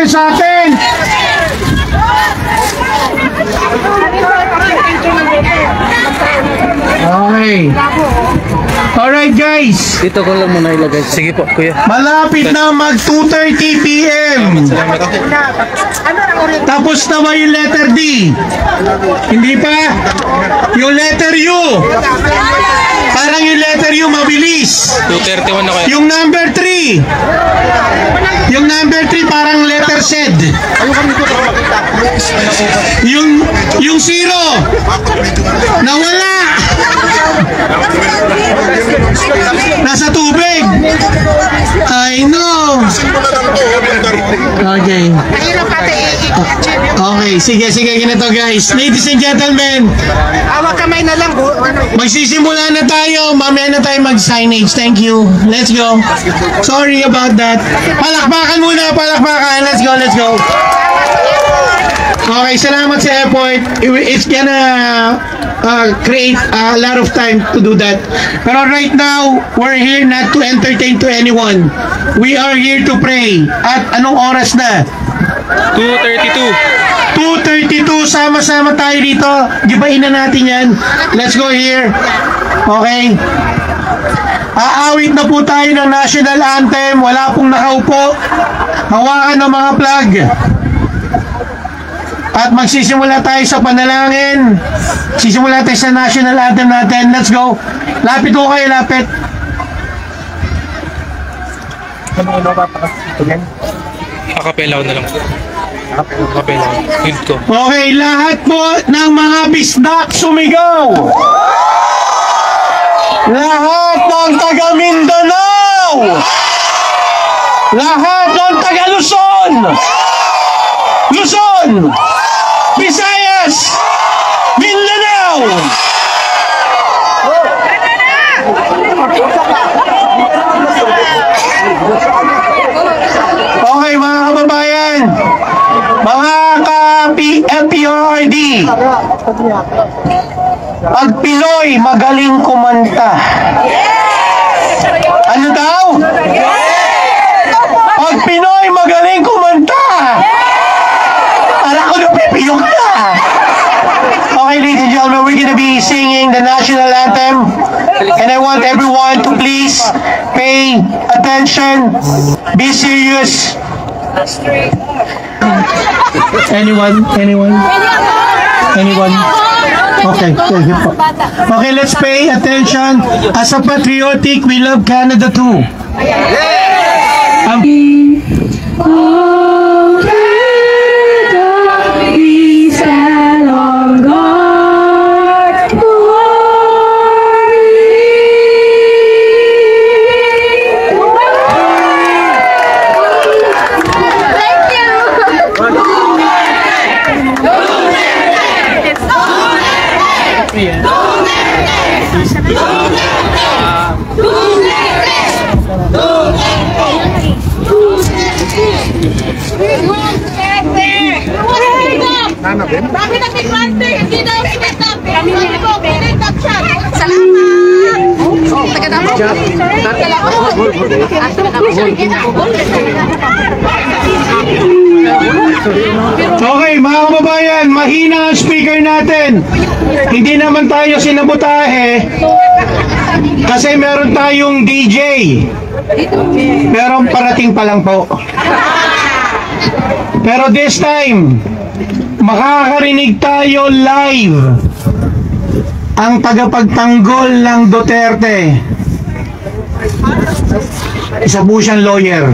natin sa atin. Okay. Alright guys. Dito ko lang muna ilagay. Sige po, kuya. Malapit na mag 2:30 PM. Tapos na ba yung letter D? Hindi pa? Yung letter U. Parang yung letter U mabilis. 2:31 na kayo. Yung number 3. Yung number 3 parang letter Z. Yung 0. Nawala. Nasa tubig. I know. Okay. Okay, sige, ganito guys. Ladies and gentlemen. Awak kamay na lang. Magsisimula na tayo. Mamaya na tayo mag-signage. Thank you. Let's go. Sorry about that. Palakpakan muna, palakpakan. Let's go. Okay, salamat sa airport. It's gonna create a lot of time to do that. Pero right now, we're here not to entertain to anyone. We are here to pray. At anong oras na? 2:32. 2:32, sama-sama tayo dito. Gibain na natin yan. Let's go here. Okay. Aawit na po tayo ng national anthem. Wala pong nakaupo. Hawakan ng mga flag. At magsisimula tayo sa panalangin. Sisimula tayo sa national anthem natin. Let's go. Lapit ko kayo, lapit. Akapela na lang. Akapela. Hint ko. Okay, lahat po ng mga bisdak sumigaw. Lahat ng taga Mindanao. Lahat ng taga Luzon. Visayas, Mindanao. Okay mga kababayan, mga ka-LPRD, pag Pinoy magaling kumanta. Ano daw? Pag Pinoy magaling kumanta. Para ko napipiyok na. Okay, ladies and gentlemen, we're gonna be singing the national anthem. And I want everyone to please pay attention. Be serious. Anyone? Okay, thank you po. Okay, let's pay attention. As a patriotic, we love Canada too. Bakit nag-plante? Hindi daw sinetap. Kami po, sinetap siya. Salamat! Taga na Okay, mga kababayan, mahina ang speaker natin. Hindi naman tayo sinabutahe kasi meron tayong DJ. Meron parating pa lang po. Pero this time, makakarinig tayo live ang tagapagtanggol ng Duterte. Isa po siyang lawyer.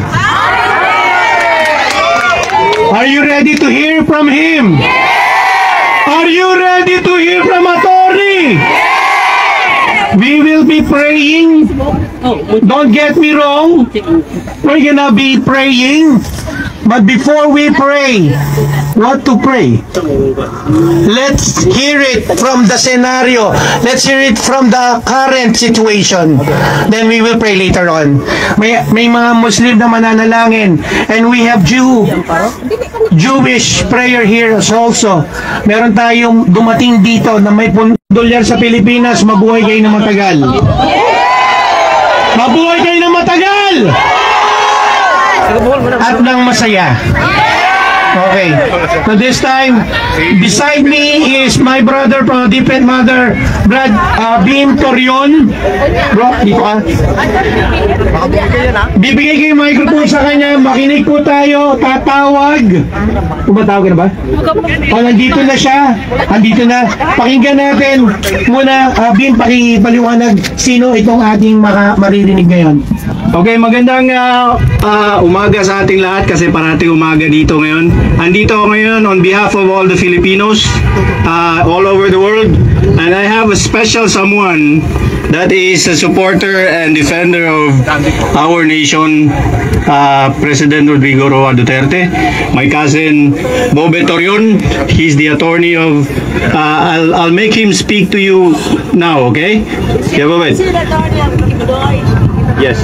Are you ready to hear from him? Are you ready to hear from attorney? We will be praying. Don't get me wrong. We're gonna be praying. But before we pray, what to pray? Let's hear it from the scenario. Let's hear it from the current situation. Then we will pray later on. May mga Muslim na mananalangin. And we have Jewish prayer here also. Meron tayong dumating dito na may pundolyar sa Pilipinas. Mabuhay kayo na matagal. Mabuhay kayo na matagal! at ng masaya. Okay. So this time, beside me is my brother from a different mother, Brad Beam Torion. Bro, dito ka. Bibigay ko yung microphone sa kanya. Makinig po tayo. Tatawag. Tumatawag ka na ba? O, nandito na siya. Nandito na. Pakinggan natin muna. Beam, pakipaliwanag sino itong ating maririnig ngayon. Okay, magandang umaga sa ating lahat kasi parating umaga dito ngayon. Andito ako ngayon on behalf of all the Filipinos all over the world, and I have a special someone that is a supporter and defender of our nation, President Rodrigo Roa Duterte. My cousin Bobe Torion, he's the attorney of I'll make him speak to you now, okay? Yeah, Bobe. Yes.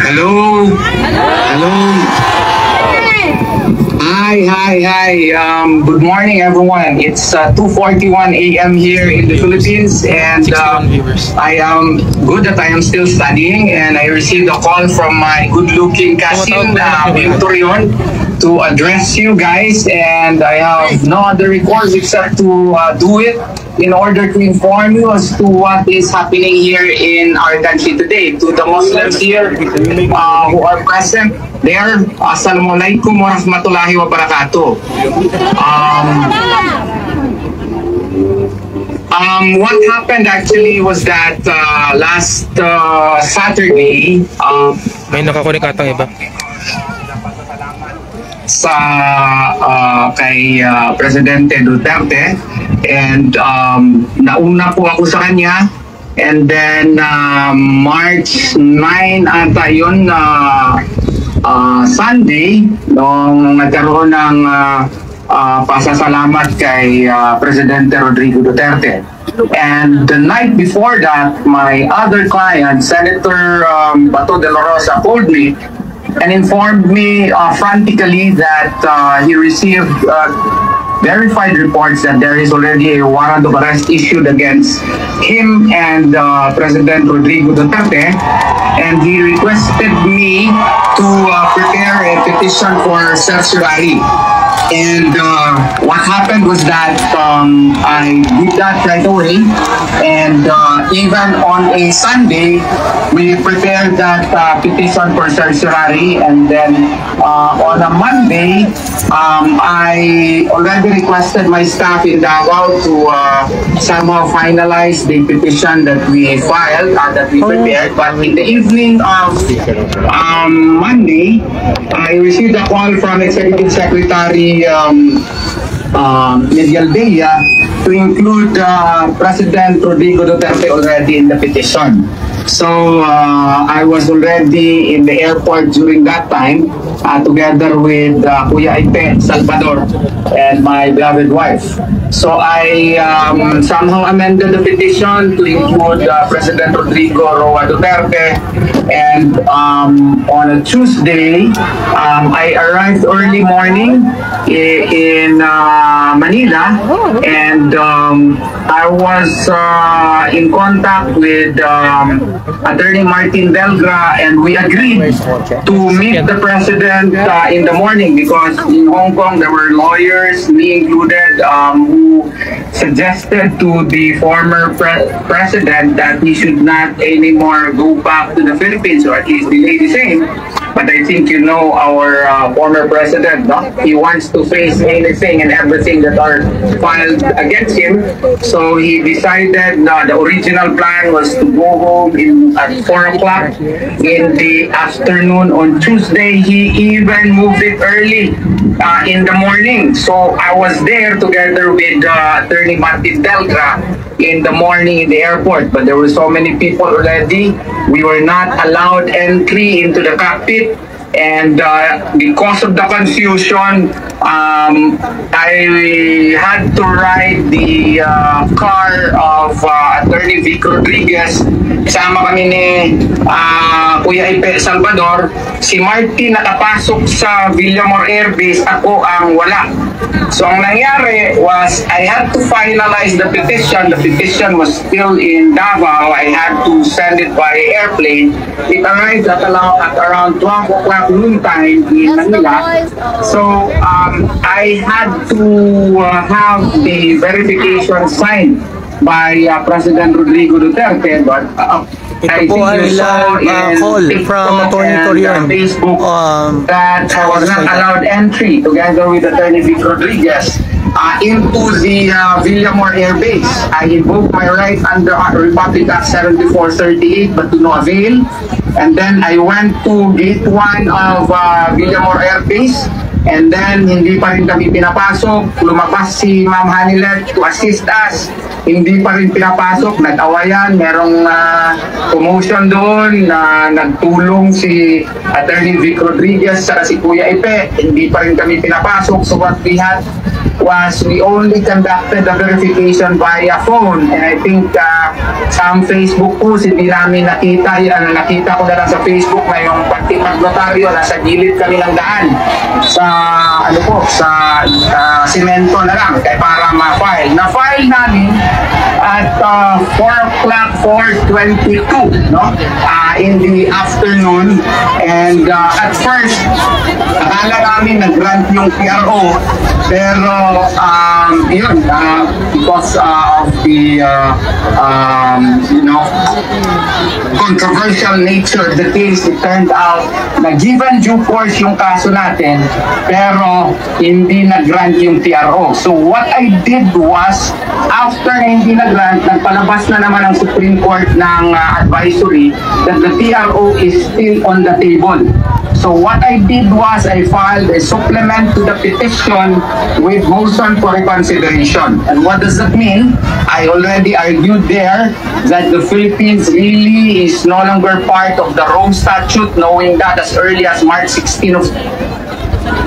Hello. Hello. Hi. Good morning, everyone. It's 2:41 a.m. here in the Philippines, and I am good that I am still studying, and I received a call from my good-looking cousin, Bim Torion, to address you guys, and I have no other recourse except to do it in order to inform you as to what is happening here in our country today. To the Muslims here who are present there, Assalamualaikum warahmatullahi wabarakatuh. What happened actually was that last Saturday, May nakakunikatang iba. sa kay Presidente Duterte, and nauna po ako sa kanya, and then March 9 ata yun, Sunday, nung nagkaroon ng pasasalamat kay Presidente Rodrigo Duterte. And the night before that, my other client, Senator Bato de la Rosa, called me and informed me frantically that he received verified reports that there is already a warrant of arrest issued against him and President Rodrigo Duterte, and he requested me to prepare a petition for certiorari. And what happened was that I did that right away, and even on a Sunday, we prepared that petition for certiorari, and then on a Monday, I already requested my staff in Davao to somehow finalize the petition that we filed, that we prepared. But in the evening of Monday, I received a call from Executive Secretary Medialdea to include President Rodrigo Duterte already in the petition. So I was already in the airport during that time, together with Kuya Aite Salvador and my beloved wife. So I somehow amended the petition to include President Rodrigo Roa Duterte, and on a Tuesday, I arrived early morning in Manila, and I was in contact with Attorney Martin Delgra, and we agreed to meet the President in the morning, because in Hong Kong there were lawyers, me included, who suggested to the former president that he should not anymore go back to the Philippines, or at least delay the same. But I think you know our former president, no? He wants to face anything and everything that are filed against him. So he decided the original plan was to go home at 4 o'clock in the afternoon on Tuesday. He even moved it early in the morning. So I was there together with Attorney Martin Delgra in the morning in the airport, but there were so many people already. We were not allowed entry into the cockpit, and because of the confusion, I had to ride the car of Attorney Vic Rodriguez. Kasama kami ni Kuya Ipe Salvador, si Marty nakapasok sa Villamor Air Base, ako ang wala. So ang nangyari was I had to finalize the petition. The petition was still in Davao. I had to send it by airplane. It arrived at around 12 o'clock noon time in Manila. So I had to have the verification signed by President Rodrigo Duterte, but I Ito po think ay you saw in call from TikTok Attorney and Torion. Facebook that I was not allowed entry together with Attorney Vic Rodriguez into the Villamor Air Base. I invoked my right under Republic Act 7438 but to no avail. And then I went to Gate 1 of Villamor Air Base. And then, hindi pa rin kami pinapasok. Lumabas si Ma'am Hanilet to assist us. Hindi pa rin pinapasok. Nag-awayan. Merong commotion doon na nagtulong si Attorney Vic Rodriguez sa si Kuya Ipe. Hindi pa rin kami pinapasok. So what we had was we only conducted the verification via phone. And I think sa Facebook post, hindi namin nakita. Nakita ko na lang sa Facebook na yung pagtipag-notaryo, nasa gilid kami ng daan. Sa simento na lang kaya para ma-file. Na-file namin at 4 o'clock 4:22 no? In the afternoon, and at first akala namin nag-grant yung PRO, pero yun, because of the controversial nature of the case, it turned out na given due course yung kaso natin, pero hindi nag-grant yung TRO. So what I did was, after hindi nag-grant, nagpalabas na naman ang Supreme Court ng advisory that the TRO is still on the table. So what I did was I filed a supplement to the petition with motion for reconsideration. And what does that mean? I already argued there that the Philippines really is no longer part of the Rome Statute, knowing that as early as March 16 of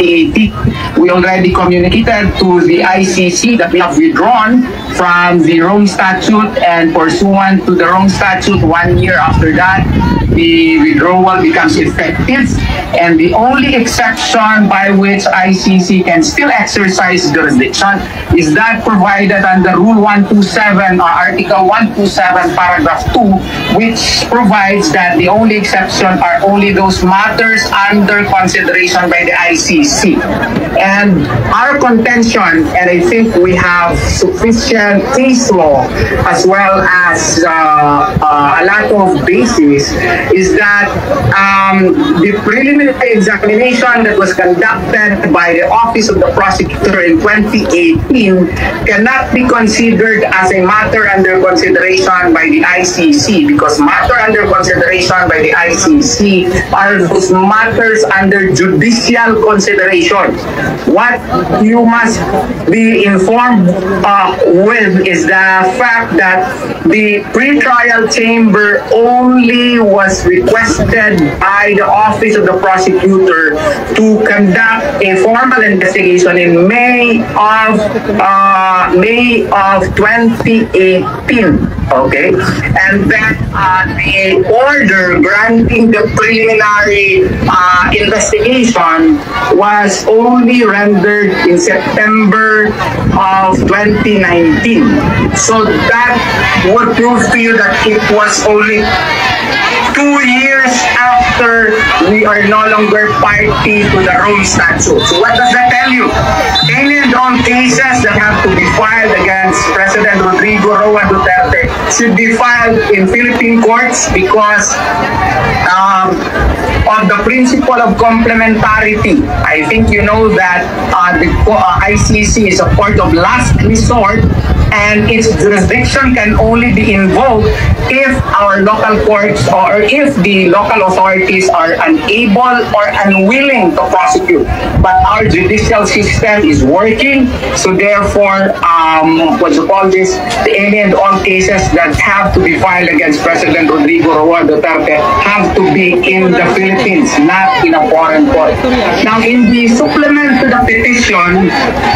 2018, we already communicated to the ICC that we have withdrawn from the Rome Statute, and pursuant to the Rome Statute, 1 year after that, the withdrawal becomes effective, and the only exception by which ICC can still exercise jurisdiction is that provided under Rule 127 or Article 127, Paragraph 2, which provides that the only exception are only those matters under consideration by the ICC. And our contention, and I think we have sufficient case law as well as a lot of basis, is that the preliminary examination that was conducted by the Office of the Prosecutor in 2018 cannot be considered as a matter under consideration by the ICC, because matter under consideration by the ICC are those matters under judicial consideration. What you must be informed with is the fact that the pretrial chamber only was requested by the Office of the Prosecutor to conduct a formal investigation in May of 2018. Okay, and then the order granting the preliminary investigation was only rendered in September of 2019. So that would prove to you that it was only 2 years after we are no longer party to the Rome Statute. So what does that tell you? Any and all cases that have to be filed against President Rodrigo Roa Duterte should be filed in Philippine courts because of the principle of complementarity. I think you know that the ICC is a court of last resort, and its jurisdiction can only be invoked if our local courts or if the local authorities are unable or unwilling to prosecute. But our judicial system is working, so therefore, any and all cases that have to be filed against President Rodrigo Roa Duterte have to be in the Philippines, not in a foreign court. Now, in the supplement to the petition,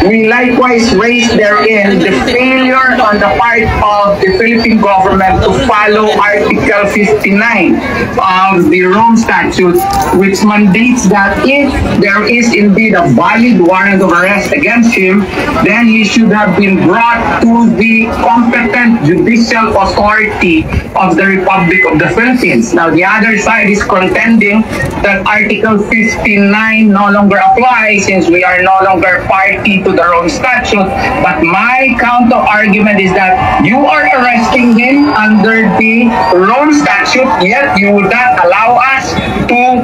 we likewise raised therein the failure failure on the part of the Philippine government to follow Article 59 of the Rome Statute, which mandates that if there is indeed a valid warrant of arrest against him, then he should have been brought to the competent judicial authority of the Republic of the Philippines. Now, the other side is contending that Article 59 no longer applies since we are no longer party to the Rome Statute. But my counter argument is that you are arresting him under the Rome Statute, yet you would not allow us to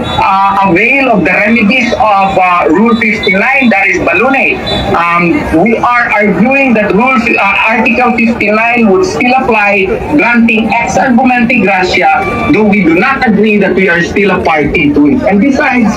avail of the remedies of Rule 59, that is baloney. We are arguing that Article 59 would still apply, granting ex argumente gratia, though we do not agree that we are still a party to it. And besides,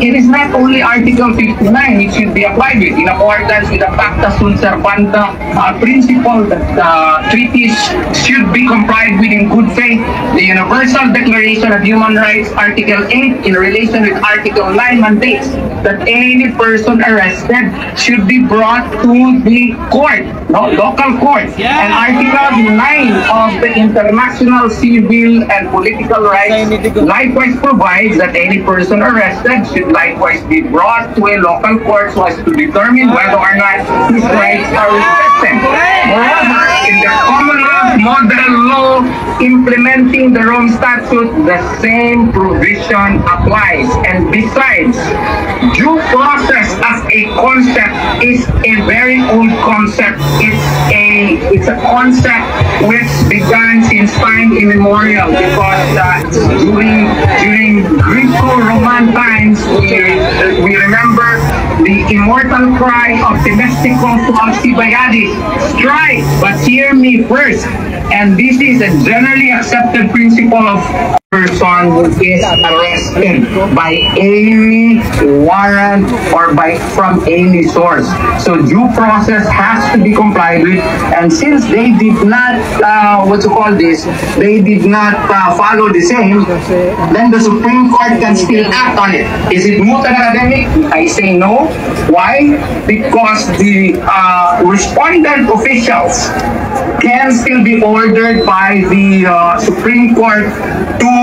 it is not only Article 59 which should be applied with, in accordance with the Pacta Sunt Servanda principle that treaties should be complied with in good faith. The Universal Declaration of Human Rights, Article 8, in relation with Article 9, mandates that any person arrested should be brought to the court, local court. And Article 9 of the International Civil and Political Rights likewise provides that any person arrested should likewise be brought to a local court so as to determine whether or not his rights are respected. Moreover, in the Commonwealth model law implementing the Rome Statute, the same provision applies. And besides, due process as a concept is a very old concept. It's a concept which began since time immemorial, because during Greco-Roman times, we remember the immortal cry of Themistocles to Alcibiades, "Strike, but hear me first." And this is a generally accepted principle of person who is arrested by any warrant or from any source. So due process has to be complied with, and since they did not, they did not follow the same, then the Supreme Court can still act on it. Is it moot and academic? I say no. Why? Because the respondent officials can still be ordered by the Supreme Court to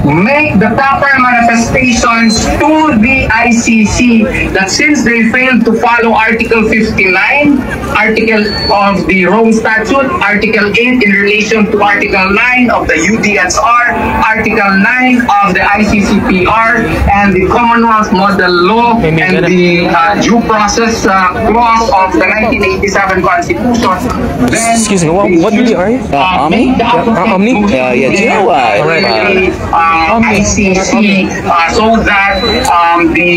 make the proper manifestations to the ICC that since they failed to follow Article 59, Article of the Rome Statute, Article 8 in relation to Article 9 of the UDSR, Article 9 of the ICCPR, and the Commonwealth Model Law, and the Due Process Clause of the 1987 Constitution, then Excuse me, what really are you? Omni? Omni? ICC, so that the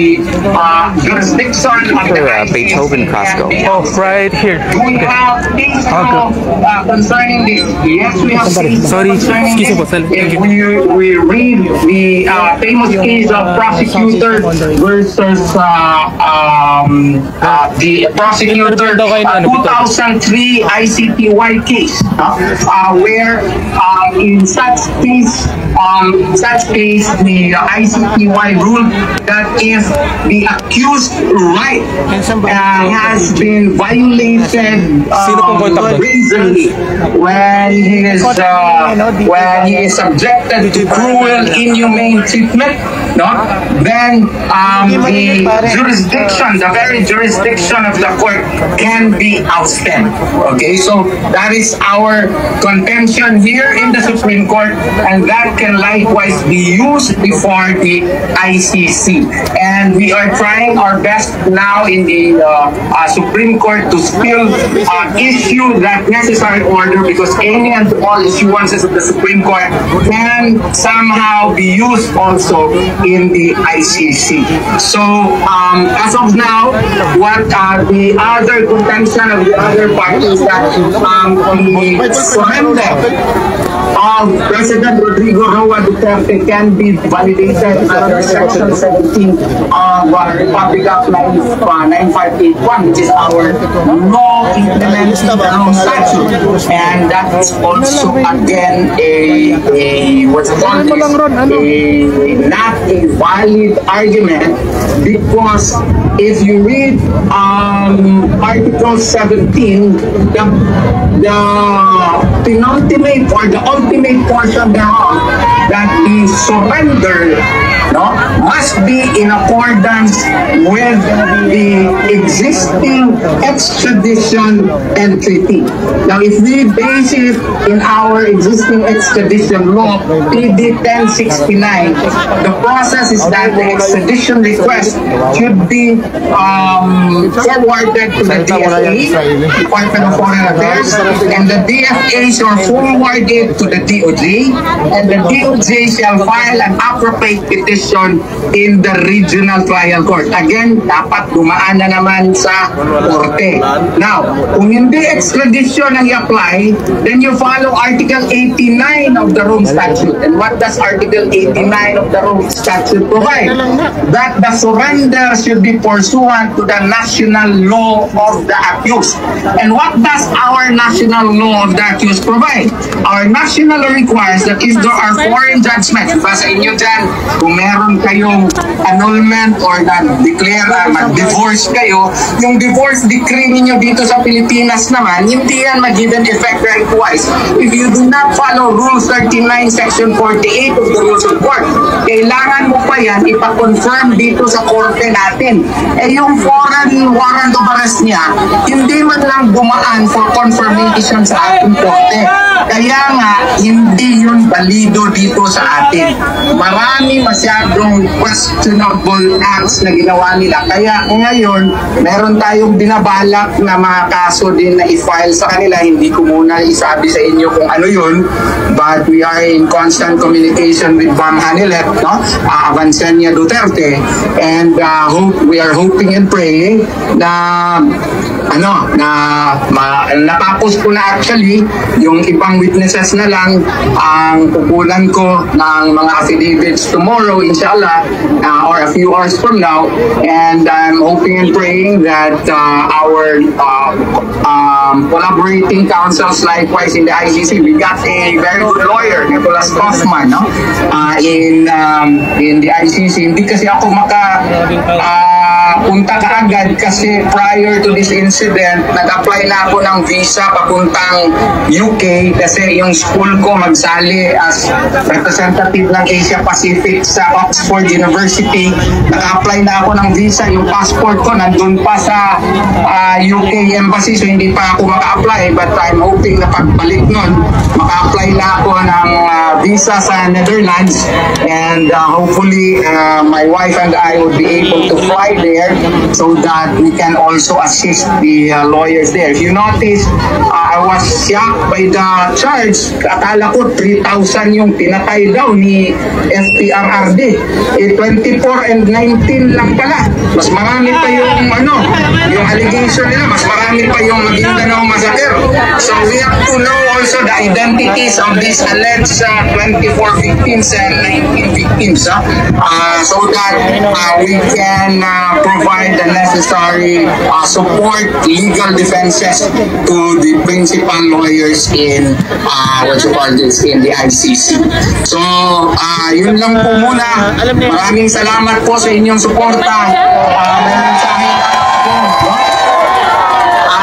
jurisdiction of the Beethoven Costco. Oh, right here. we have things concerning this. Yes, we have things Sorry, concerning excuse me po, this. sir. If we read the famous case of prosecutor versus the prosecutor 2003 ICTY case, where in such case, the ICTY ruled that if the accused right has been violated reasonably when he is subjected to cruel, inhumane treatment, then the very jurisdiction of the court can be ousted. Okay, so that is our contention here in the Supreme Court, and that can likewise be used before the ICC. And we are trying our best now in the Supreme Court to still issue that necessary order, because any and all issuances of the Supreme Court can somehow be used also in the ICC. So as of now, what the other contention of the other parties that the surrender of President Rodrigo Roa Duterte can be validated under Section 17 of Republic Act 9581, which is our law implementing the Rome Statute. And that's also again not a valid argument, because if you read Article 17, the penultimate or the ultimate portion thereof, that the surrender must be in accordance with the existing extradition and treaty. Now, if we base it in our existing extradition law, PD 1069, the process is that the extradition request should be forwarded to the DFA, Department of Foreign Affairs, and the DFA shall forward it to the DOJ, and the DOJ shall file an appropriate petition in the regional trial court. Again, dapat dumaan na naman sa korte. Now, kung hindi extradition ang i-apply, then you follow Article 89 of the Rome Statute. And what does Article 89 of the Rome Statute provide? That the surrender should be pursuant to the national law of the accused. And what does our national law of the accused provide? Our national law requires that if there are foreign judgments, diba sa inyo dyan, kung meron kayong annulment or na-declare mag-divorce kayo, yung divorce decree ninyo dito sa Pilipinas naman, hindi yan mag-given effect likewise. If you do not follow Rule 39, Section 48 of the Rules of Court, kailangan mo pa yan ipa-confirm dito sa korte natin. Eh yung foreign warrant of arrest niya, hindi man lang dumaan for confirmation sa ating korte. Kaya nga, hindi yun balido dito sa atin. Marami masyadong questionable acts na ginawa nila. Kaya ngayon, meron tayong binabalak na mga kaso din na i-file sa kanila. Hindi ko muna isabi sa inyo kung ano yun, but we are in constant communication with Bam Hanilet, Avancenia Duterte, and we are hoping and praying na natapos ko na actually yung ibang witnesses na lang ang pupunan ko ng mga affidavits tomorrow inshallah, or a few hours from now, and I'm hoping and praying that our collaborating counsels likewise in the ICC, we got a very good lawyer, Nicholas Kaufman, in the ICC. Hindi kasi ako punta kaagad kasi prior to this incident, nag-apply na ako ng visa papuntang UK kasi yung school ko magsali as representative ng Asia Pacific sa Oxford University. Nag-apply na ako ng visa, yung passport ko nandun pa sa UK Embassy, so hindi pa ako maka-apply, but I'm hoping na pagbalik nun, maka-apply na ako ng visa sa Netherlands, and hopefully my wife and I would be able to fly there so that we can also assist the lawyers there. If you notice, I was shocked by the charge. Akala ko 3,000 yung pinatay daw ni FPRRD. 24 and 19 lang pala. Mas marami pa yung yung allegation nila, mas marami pa yung Maguindanao massacre. So we have to know also the identities of these alleged 24 victims and 19 victims, so that we can provide the necessary support, legal defenses to the principal lawyers in in the ICC. So yun lang po muna. Maraming salamat po sa inyong suporta.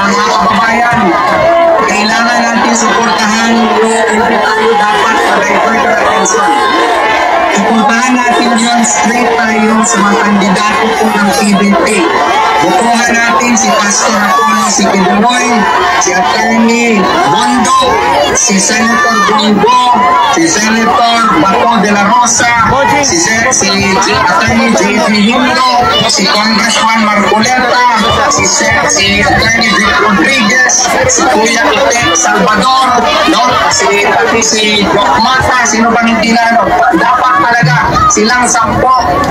Mga kababayan, kailangan natin suportahan yung tayo dapat ma-divert our attention. Suportahan natin yun, straight tayo sa mga kandidato po ng PDP. Bukuhan natin si Pastor Apollo, si Kibuloy, si Attorney Bondo, si Senator Bongo, si Senator Bato de la Rosa, si Attorney J.P. Yulo, si Congressman Marcoleta, si Attorney Vic Rodriguez, si Kuya Itek Salvador, si Doc Mata, sino bang hindi na, dapat talaga silang 10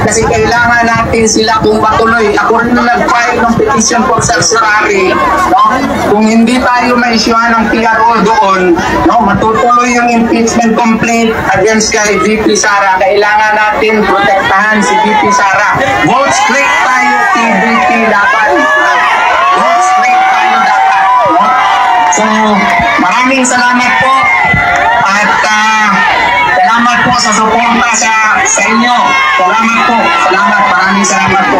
kasi kailangan natin sila kung patuloy. Ako rin na nag-file ng petition for certiorari, no? Kung hindi tayo ma-issuehan ng PRO doon, no, matutuloy yung impeachment complaint against kay VP Sara. Kailangan natin protektahan si VP Sara. Vote straight tayo, PVP dapat. Vote straight tayo dapat. No? So, maraming salamat po at salamat po sa suporta sa inyo. Salamat po. Salamat. Maraming salamat po.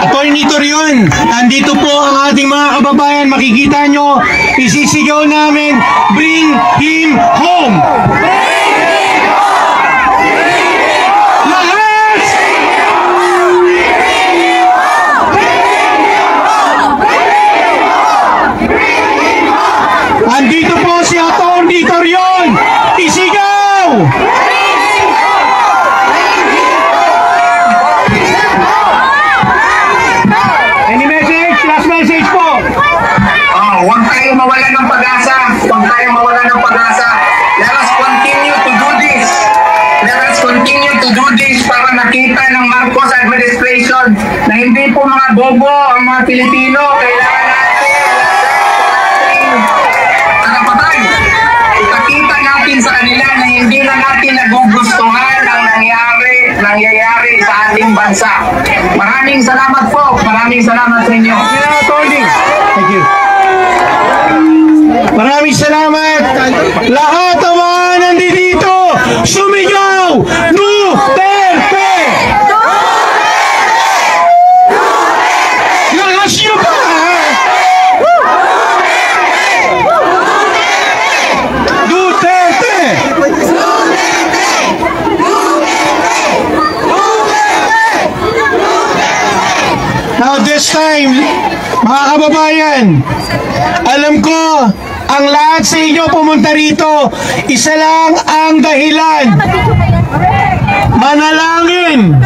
Attorney Torion, andito po ang ating mga kababayan. Makikita nyo, isisigaw namin, bring him home! Lahat! Andito po si Attorney Torion! Isigaw! Any message? Last message po! Huwag tayong mawala ng pag-asa. Huwag tayong mawala ng pag-asa. Let us continue to do this. Let us continue to do this para nakita ng Marcos administration na hindi po mga bobo ang mga Pilipino. Kailangan natin karapatan. Ipakita natin sa kanila na hindi na natin nagugustuhan ang nangyayari sa ating bansa. Maraming salamat po. Maraming salamat sa inyo. Thank you. Maraming salamat. Lahat ng mga nandito, sumigaw! Duterte! Lakas nyo ba? Duterte! Now this time, mga kababayan, alam ko, ang lahat sa inyo pumunta rito, isa lang ang dahilan. Manalangin.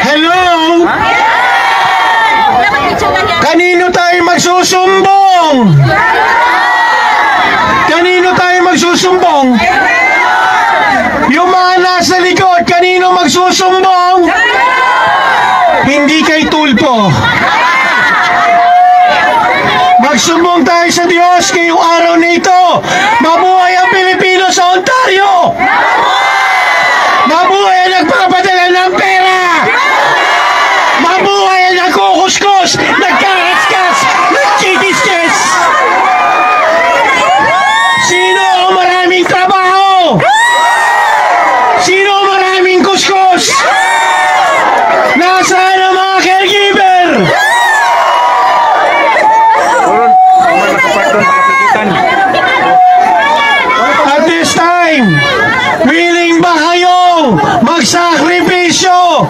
Hello? Kanino tayo magsusumbong? Kanino tayo magsusumbong? Yung mga nasa likod, kanino magsusumbong? Hindi kay Tulpo. Magsumbong tayo sa Diyos ngayong araw na ito. Mabuhay ang Pilipino sa Ontario! Mabuhay ang nagpapadala ng pera! Mabuhay ang nagkukuskus, nagkakaskas, nagchikiskis! Sino ang maraming trabaho? Sino ang maraming kuskus? Nasaan ang mga caregiver? At this time, willing ba kayong magsakripisyo?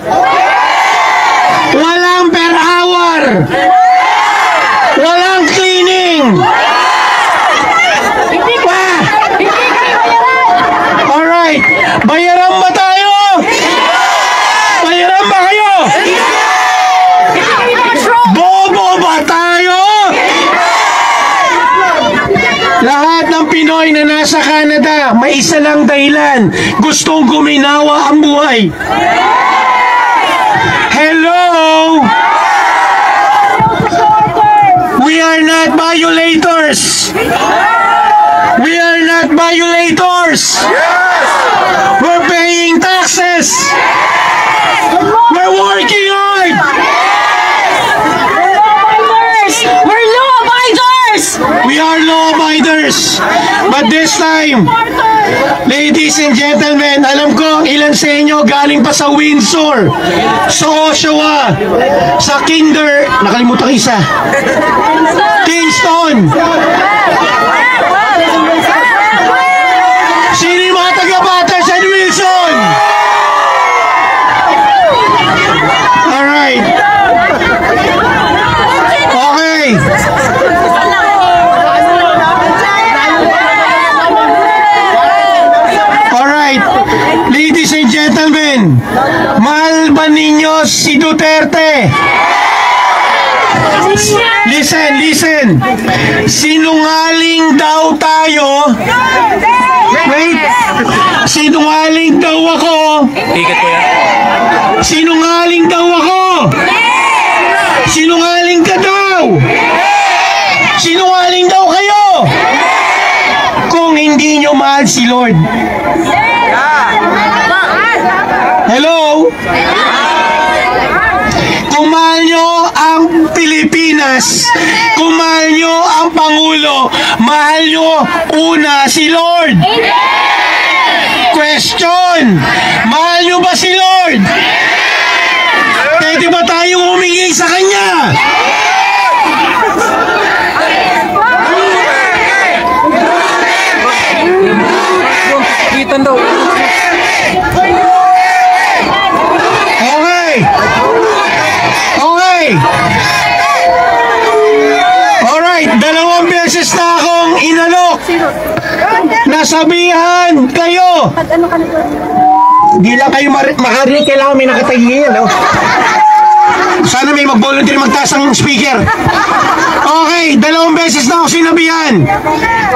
Walang per hour. Walang cleaning. Alright, bayaran ba tayo? Bayaran ba kayo? Bobo ba tayo? Lahat ng Pinoy na nasa Canada, may isa lang dahilan. Gustong guminawa ang buhay. Hello? We are not violators. We are not violators. We're paying taxes. We're working hard. We're law-abiders. We are law-abiders. But this time, ladies and gentlemen, alam ko ilan sa inyo galing pa sa Windsor, sa Oshawa, sa Kinder, nakalimutan isa, Kingston. Sino yung mga taga-bata sa Wilson? Alright. Okay. Alright. Ladies and gentlemen, mahal ba ninyo si Duterte? Listen. Sinungaling daw tayo Wait! Sinungaling daw ako! Ticket ko yan. Sinungaling daw ako! Sinungaling ka daw! Sinungaling daw kayo! Kung hindi nyo mahal si Lord. Hello? Kung mahal nyo ang Pilipinas, kung mahal nyo ang Pangulo, mahal nyo una si Lord. Question! Mahal nyo ba si Lord? Pwede ba tayong humingi sa Kanya? Tikitan daw. Okay. Okay. Alright, 2 beses na akong inalok. Nasabihan kayo. Di lang kayo makarinig, kailangan may nakatagingin. No? Sana may mag-volunteer magtaas ang speaker. Okay, 2 beses na ako sinabihan.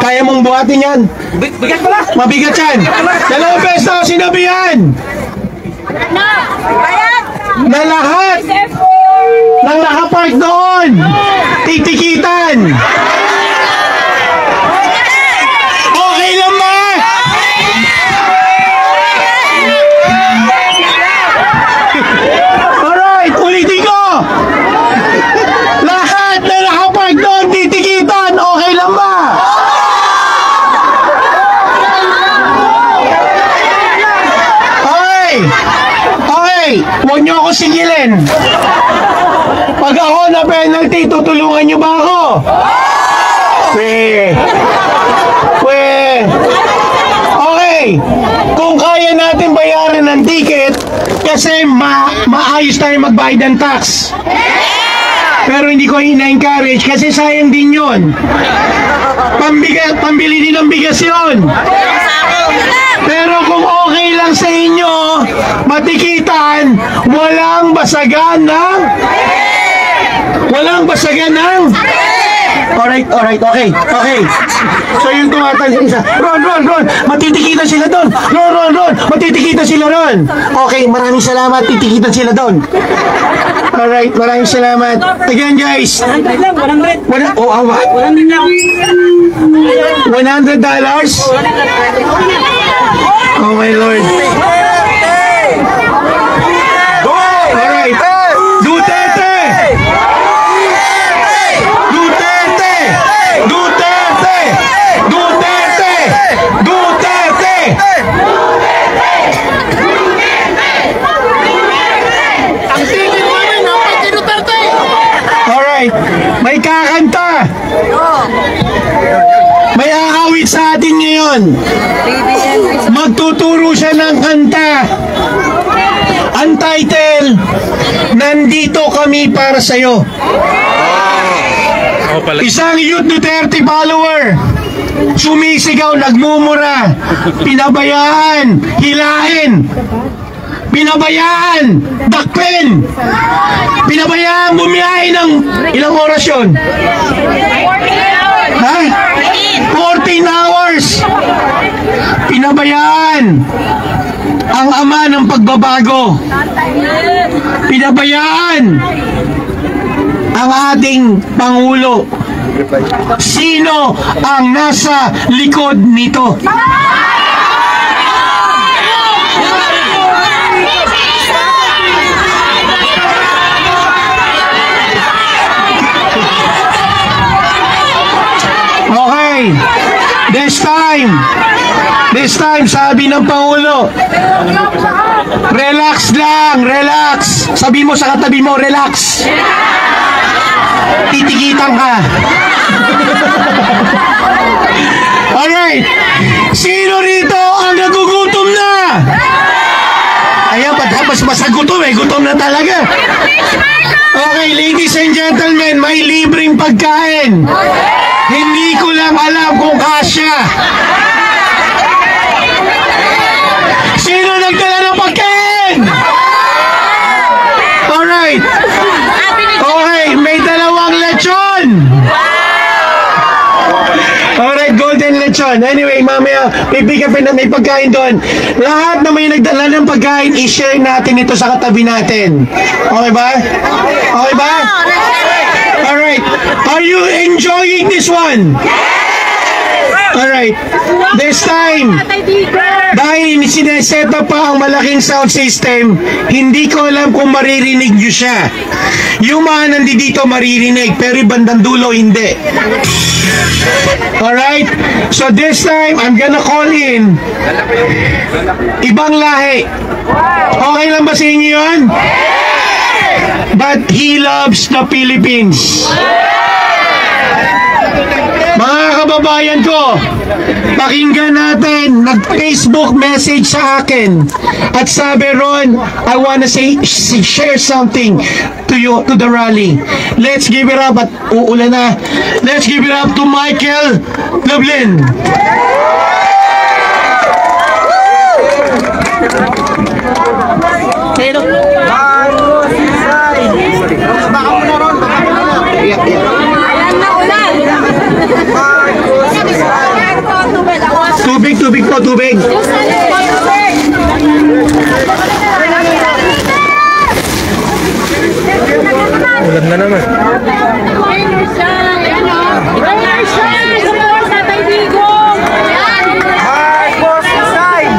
Kaya mong buhatin yan? Bigat pala. Mabigat yan. 2 beses na ako sinabihan. Na lahat ng nakapark doon titikitan. Okay lang ba? Alright, ulitin ko. Lahat na nakapark doon titikitan. Okay lang ba? Okay. Okay, huwag niyo ako sigilin. Pag ako na penalty, tutulungan niyo ba ako? Okay, kung kaya natin bayaran ng ticket, kasi maayos tayo magbayad ng tax. Pero hindi ko ina-encourage kasi sayang din yun. Pambili din ng bigas yun. Pero kung okay lang sa inyo, matikitan, walang basagan ng... Alright, okay. So yung tumatang isa, Ron, matitikitan sila doon. Ron, matitikitan sila ron. Okay, maraming salamat, titikitan sila doon. Alright, maraming salamat. Again guys. $100. Oh, what? $100? Oh my Lord. Alright. Duterte! Alright. May kakanta. May akawit sa atin ngayon. Magtuturo siya ng kanta. Ang title, Nandito Kami Para Sa'yo. Isang Youth Duterte follower, sumisigaw, nagmumura, pinabayaan, hilahin, pinabayaan, dakpen, pinabayaan bumiyahe ng ilang oras yun? Ha? 14 hours. Pinabayaan ang ama ng pagbabago. Pinabayaan ang ating Pangulo. Sino ang nasa likod nito? Okay, this time sabi ng Pangulo, relax lang, relax. Sabi mo sa katabi mo, relax. Titikitan ka. Alright, sino rito ang nagugutom na? Ayan, mas masagutom gutom na talaga. Okay, ladies and gentlemen, may libreng pagkain. Hindi ko lang alam kung kasya. Sino nagdala ng pagkain? Alright. Okay, may 2 lechon. Alright, golden lechon. doon. Anyway, mamaya, bibigyan pa na may pagkain doon. Lahat na may nagdala ng pagkain, i-share natin ito sa katabi natin. Okay ba? Okay ba? Alright. Are you enjoying this one? Alright. This time, dahil sineset up pa ang malaking sound system, hindi ko alam kung maririnig nyo siya. Yung mga nandito maririnig, pero yung bandang dulo hindi. Alright? So this time, I'm gonna call in ibang lahi. Okay lang ba sa inyo yun? But he loves the Philippines. Mga kababayan ko, pakinggan natin, nag-Facebook message sa akin at sabi ron, I wanna share something to you, to the rally. Let's give it up, at uulan na. Let's give it up to Michael Dublin. Tubig po, tubig. Ulan na naman.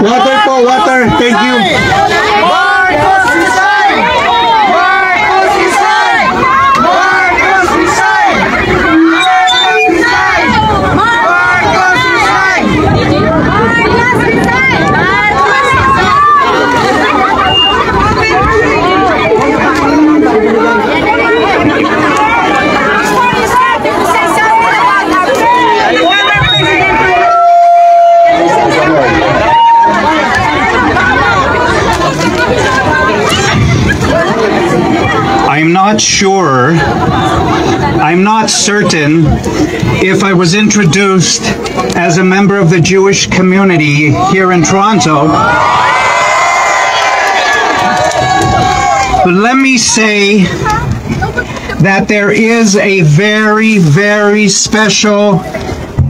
Water po, water. Thank you. I'm not certain if I was introduced as a member of the Jewish community here in Toronto. But let me say that there is a very, very special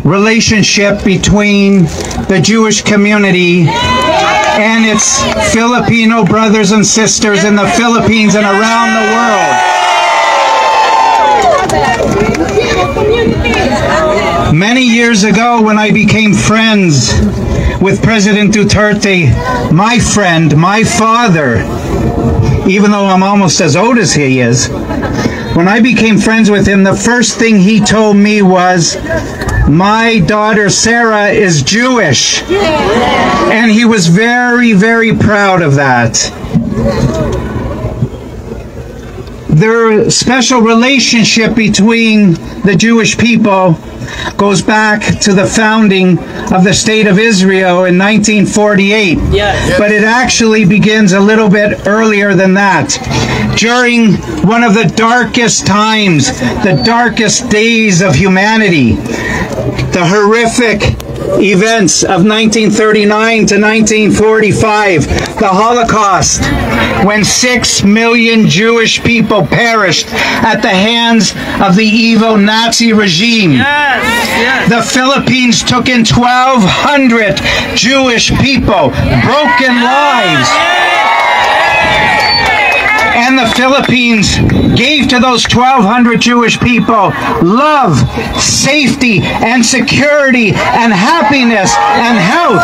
relationship between the Jewish community and its Filipino brothers and sisters in the Philippines and around the world. Many years ago, when I became friends with President Duterte, my friend, my father, even though I'm almost as old as he is, when I became friends with him, the first thing he told me was, my daughter Sarah is Jewish. And he was very, very proud of that. Their special relationship between the Jewish people goes back to the founding of the State of Israel in 1948. Yes. But it actually begins a little bit earlier than that. During one of the darkest times, the darkest days of humanity, the horrific events of 1939 to 1945, the Holocaust, when 6 million Jewish people perished at the hands of the evil Nazi regime. Yes, yes. The Philippines took in 1,200 Jewish people, broken lives. And the Philippines gave to those 1,200 Jewish people love, safety, and security, and happiness, and health.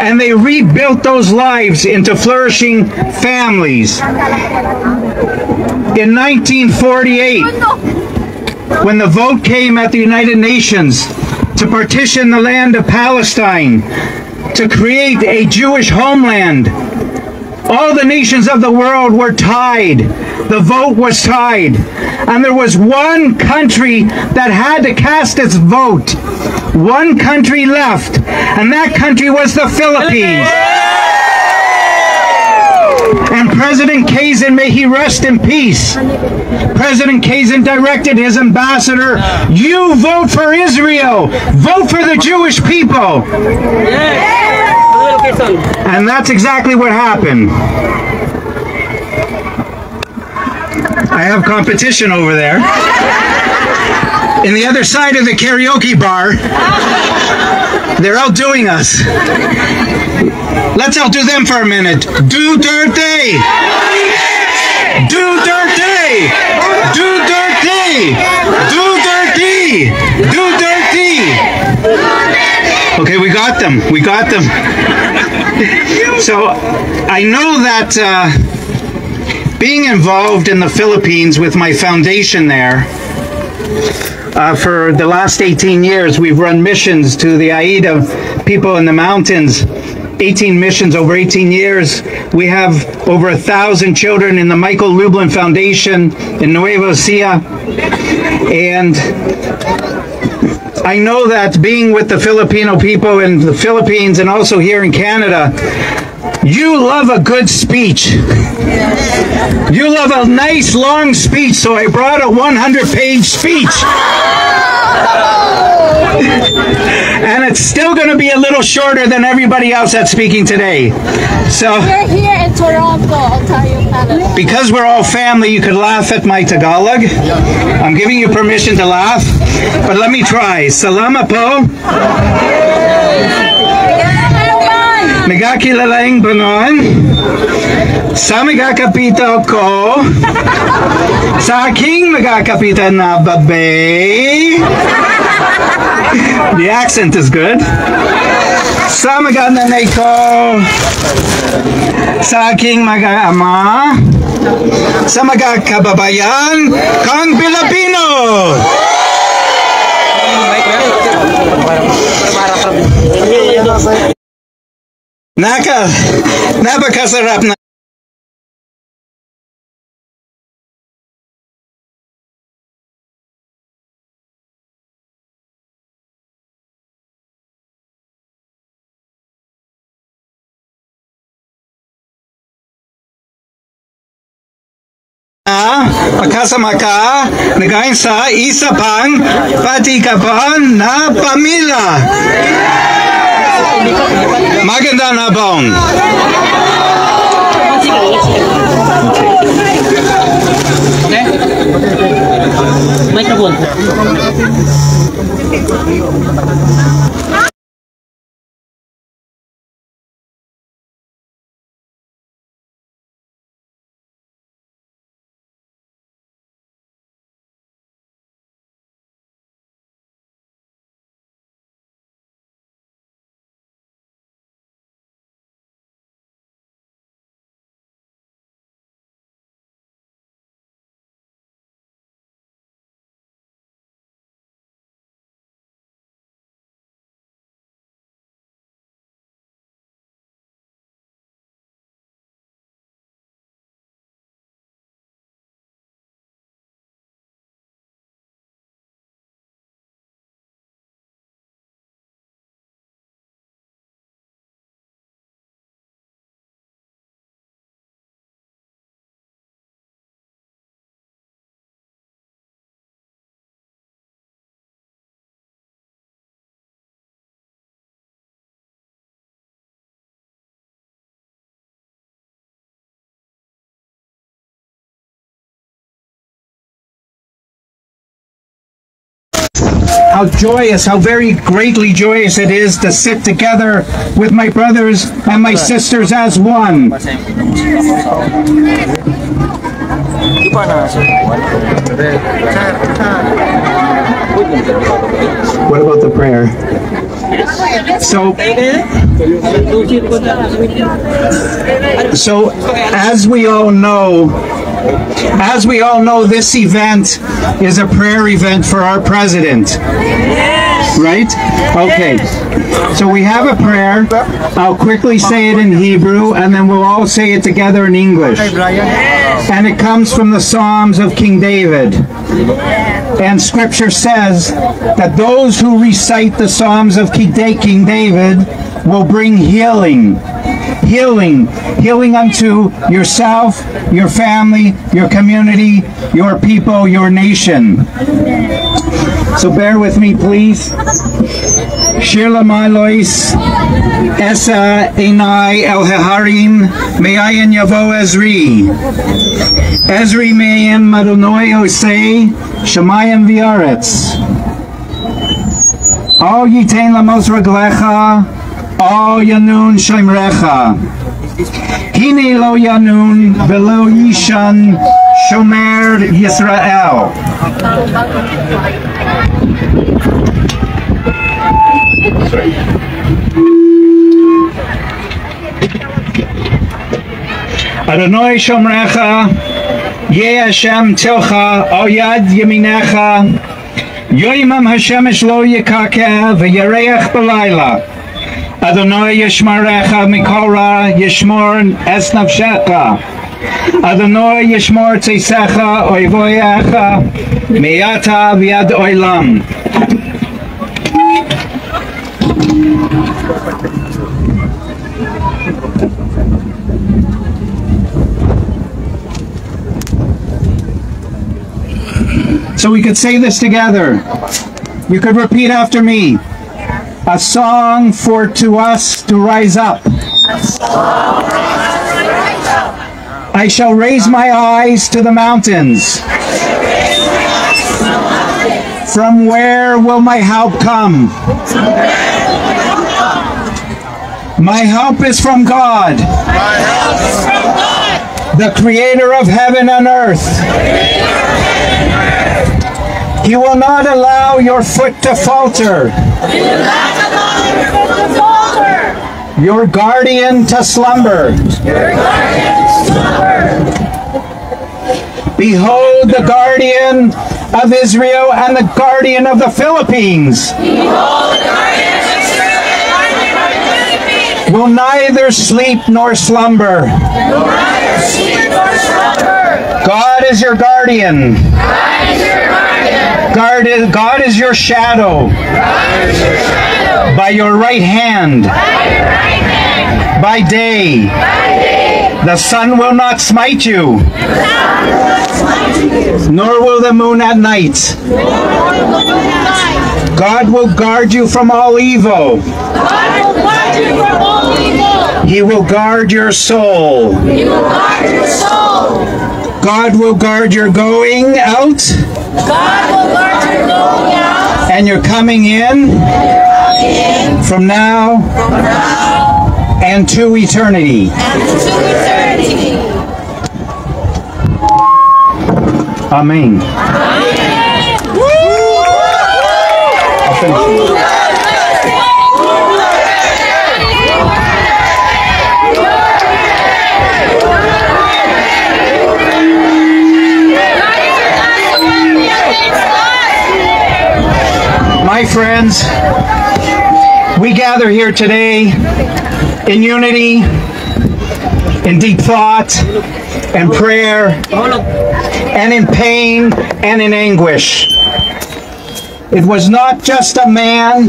And they rebuilt those lives into flourishing families. In 1948, when the vote came at the United Nations to partition the land of Palestine, to create a Jewish homeland, all the nations of the world were tied. The vote was tied. And there was one country that had to cast its vote. One country left. And that country was the Philippines. And President Quezon, may he rest in peace, President Quezon directed his ambassador, you vote for Israel. Vote for the Jewish people. And that's exactly what happened. I have competition over there. in the other side of the karaoke bar. They're outdoing us. Let's outdo them for a minute. Duterte! Duterte! Duterte! Duterte! Duterte! Okay, we got them. We got them. So, I know that being involved in the Philippines with my foundation there, for the last 18 years, we've run missions to the Aida people in the mountains. 18 missions over 18 years. We have over 1,000 children in the Michael Lublin Foundation in Nueva Ecija. And I know that being with the Filipino people in the Philippines and also here in Canada, you love a good speech. You love a nice long speech, so I brought a 100-page speech. And it's still going to be a little shorter than everybody else that's speaking today. So, We're here in Toronto, Ontario, Canada. because we're all family, you could laugh at my Tagalog. I'm giving you permission to laugh, but let me try. Salamat po. Nagakilalaing banon. Sa magkakapita ko. Sa aking magkakapita na babe. The accent is good. Sa magananay ko. Sa aking mag-ama. Sa magkakababayan kang Pilipino. Napakasarap na. Magkasama ka, nagayon sa isa pang patikapan na pamilya. Magandang hapon. Microphone. How joyous, how very greatly joyous it is to sit together with my brothers and my sisters as one. What about the prayer? So as we all know, this event is a prayer event for our president. Right? Okay. So we have a prayer. I'll quickly say it in Hebrew, and then we'll all say it together in English. And it comes from the Psalms of King David. And Scripture says that those who recite the Psalms of King David will bring healing. healing. Healing unto yourself, your family, your community, your people, your nation. So bear with me, please. Shirla Malois, Esa Enai El Haharim, Me'ayin Yavo Ezri. Ezri Me'ayim Madonoi Osei, Shemayim V'aretz. All Yitain Lamos Raglecha, all Yanun Shemrecha. Hine Lo Yanun, Velo Yishan, Shomer Yisrael. Adonai Shomrecha, Ye Hashem Tilcha, Oyad Yeminecha, Yoimam Hashemesh Lo Yekakeh, V'Yareach B'Layla. Adonai Yishmarecha Mikora, Yishmor Es Nafshecha. Adonai Yishmor Teisecha, Oivoyecha, Meyata V'Yad Oilam. So we could say this together. You could repeat after me. A song for to us to rise up. I shall raise my eyes to the mountains. From where will my help come? My help is from God, the creator of heaven and earth. He will not allow your foot to falter. Your guardian to slumber. Behold the guardian of Israel and the guardian of the Philippines. Will neither sleep nor slumber. God is your guardian. God is your shadow. By your right hand. By day. The sun will not smite you. Nor will the moon at night. God will guard you from all evil. He will guard your soul. God will guard your going out. And your coming in. From now. And to eternity. Amen. My friends, we gather here today in unity, in deep thought, and prayer, and in pain, and in anguish. It was not just a man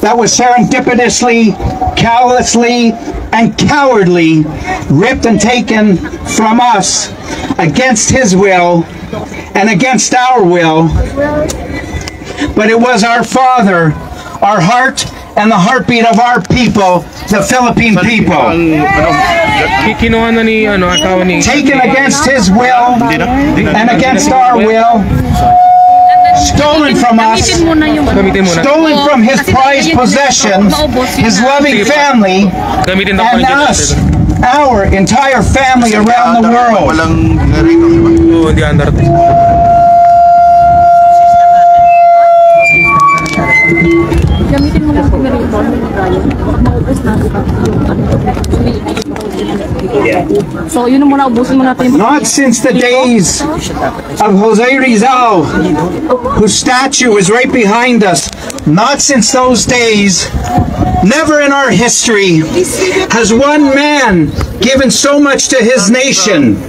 that was serendipitously, callously, and cowardly ripped and taken from us against his will and against our will, but it was our Father, our heart, and the heartbeat of our people, the Philippine people. Taken against his will and against our will, stolen from us, stolen from his prized possessions, his loving family, and us, our entire family around the world. Not since the days of Jose Rizal, whose statue is right behind us, not since those days, never in our history has one man given so much to his nation.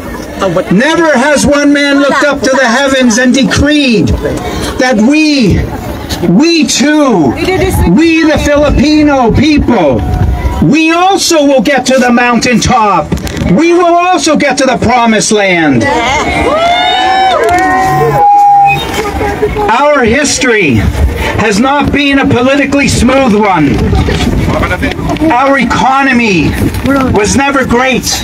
Never has one man looked up to the heavens and decreed that we too, we the Filipino people, we also will get to the mountaintop. We will also get to the promised land. Our history has not been a politically smooth one. Our economy was never great.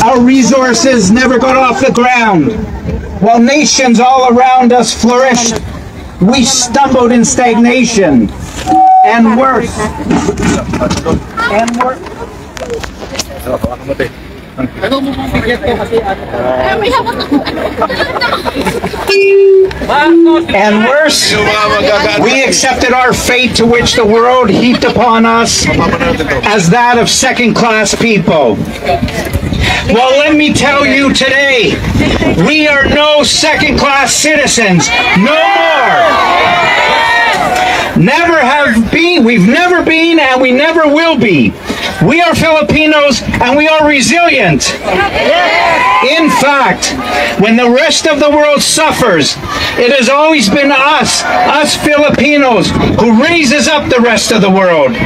Our resources never got off the ground. While nations all around us flourished, we stumbled in stagnation. And worse. And worse. And worse, we accepted our fate to which the world heaped upon us as that of second-class people. Well, let me tell you today, we are no second-class citizens, no more. Never have been, we've never been, and we never will be. We are Filipinos, and we are resilient. In fact, when the rest of the world suffers, it has always been us Filipinos, who raises up the rest of the world.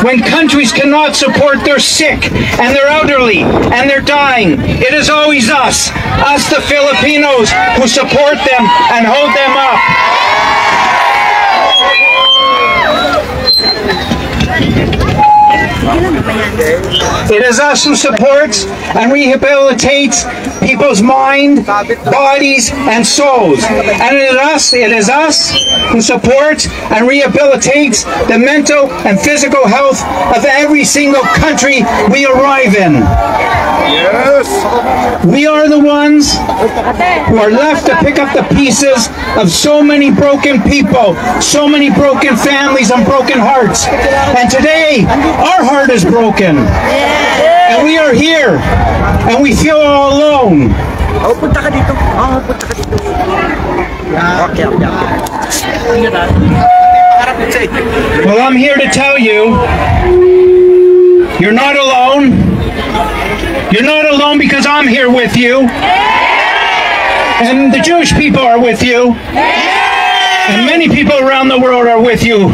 When countries cannot support their sick and their elderly and their dying, it is always us the Filipinos, who support them and hold them up. It is us who supports and rehabilitates people's mind, bodies, and souls. And it is us who supports and rehabilitates the mental and physical health of every single country we arrive in. Yes. We are the ones who are left to pick up the pieces of so many broken people, so many broken families and broken hearts. And today, our heart is broken. And we are here, and we feel all alone. Well, I'm here to tell you, you're not alone. You're not alone because I'm here with you. And the Jewish people are with you. And many people around the world are with you.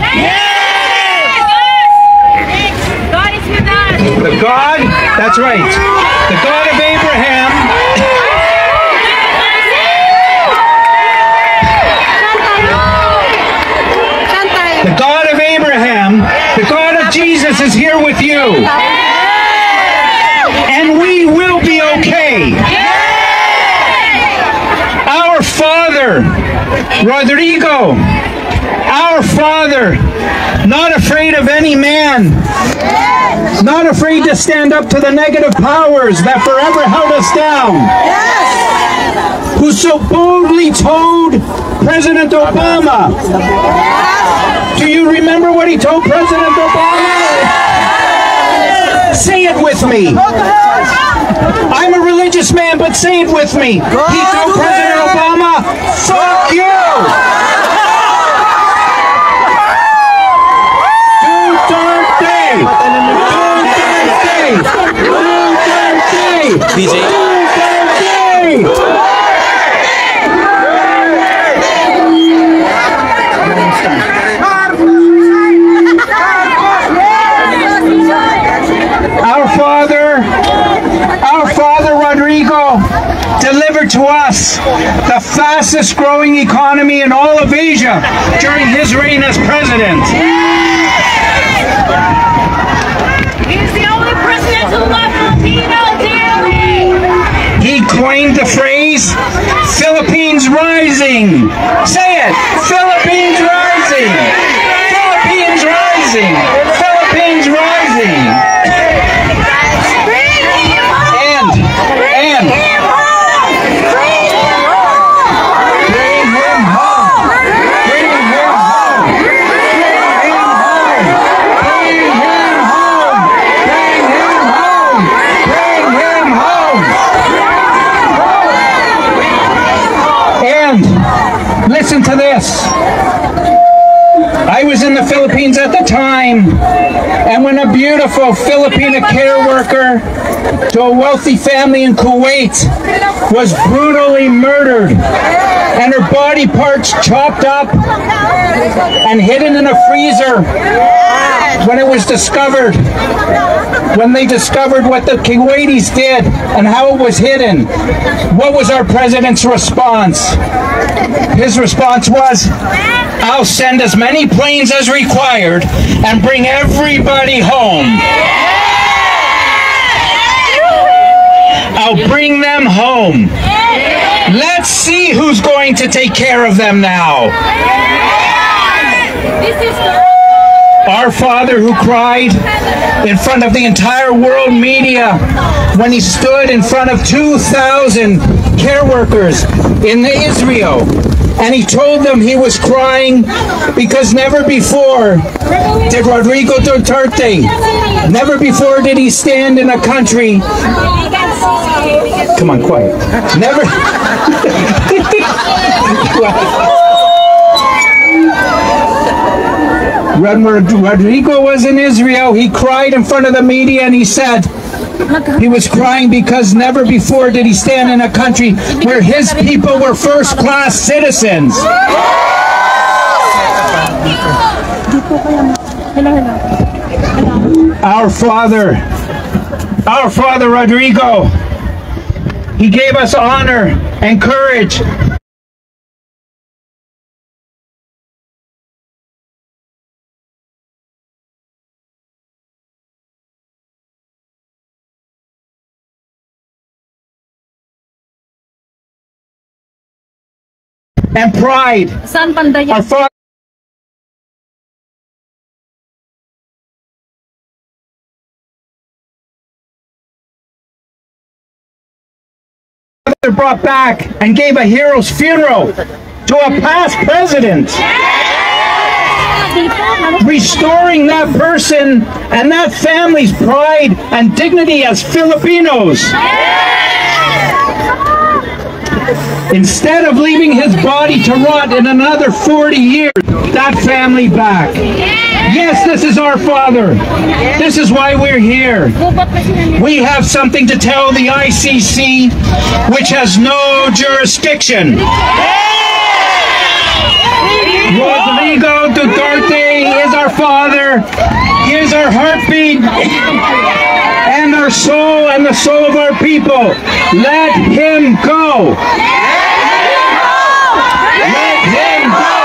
God is with us. The God, that's right, the God of Abraham, the God of Abraham, the God of Jesus is here with you. And we will be okay. Our Father, Rodrigo, our Father, not afraid of any man, not afraid to stand up to the negative powers that forever held us down, who so boldly told President Obama. Do you remember what he told President Obama? Say it with me. I'm a religious man, but say it with me. He told President Obama, fuck you! DJ. Our Father Rodrigo delivered to us the fastest growing economy in all of Asia during his reign as president. He's the only president who loves Filipinos dearly. He coined the phrase, Philippines Rising. Say it, Philippines Rising. Philippines Rising. Philippines Rising. Listen to this. I was in the Philippines at the time, and when a beautiful Filipina care worker to a wealthy family in Kuwait was brutally murdered and her body parts chopped up and hidden in a freezer when it was discovered. When they discovered what the Kuwaitis did and how it was hidden, what was our president's response? His response was, I'll send as many planes as required and bring everybody home. I'll bring them home. Let's see who's going to take care of them now. Our father who cried in front of the entire world media when he stood in front of 2,000 care workers in Israel, and he told them he was crying because never before did Rodrigo Duterte, never before did he stand in a country. Come on, quiet. Never. When Rodrigo was in Israel, he cried in front of the media and he said he was crying because never before did he stand in a country where his people were first-class citizens. Our father Rodrigo, he gave us honor and courage. And pride. Our father brought back and gave a hero's funeral to a past president. Restoring that person and that family's pride and dignity as Filipinos. Instead of leaving his body to rot in another 40 years, that family back. Yes, this is our father. This is why we're here. We have something to tell the ICC, which has no jurisdiction. Rodrigo Duterte is our father. He is our heartbeat and our soul and the soul of our people. Let him go. Let him go.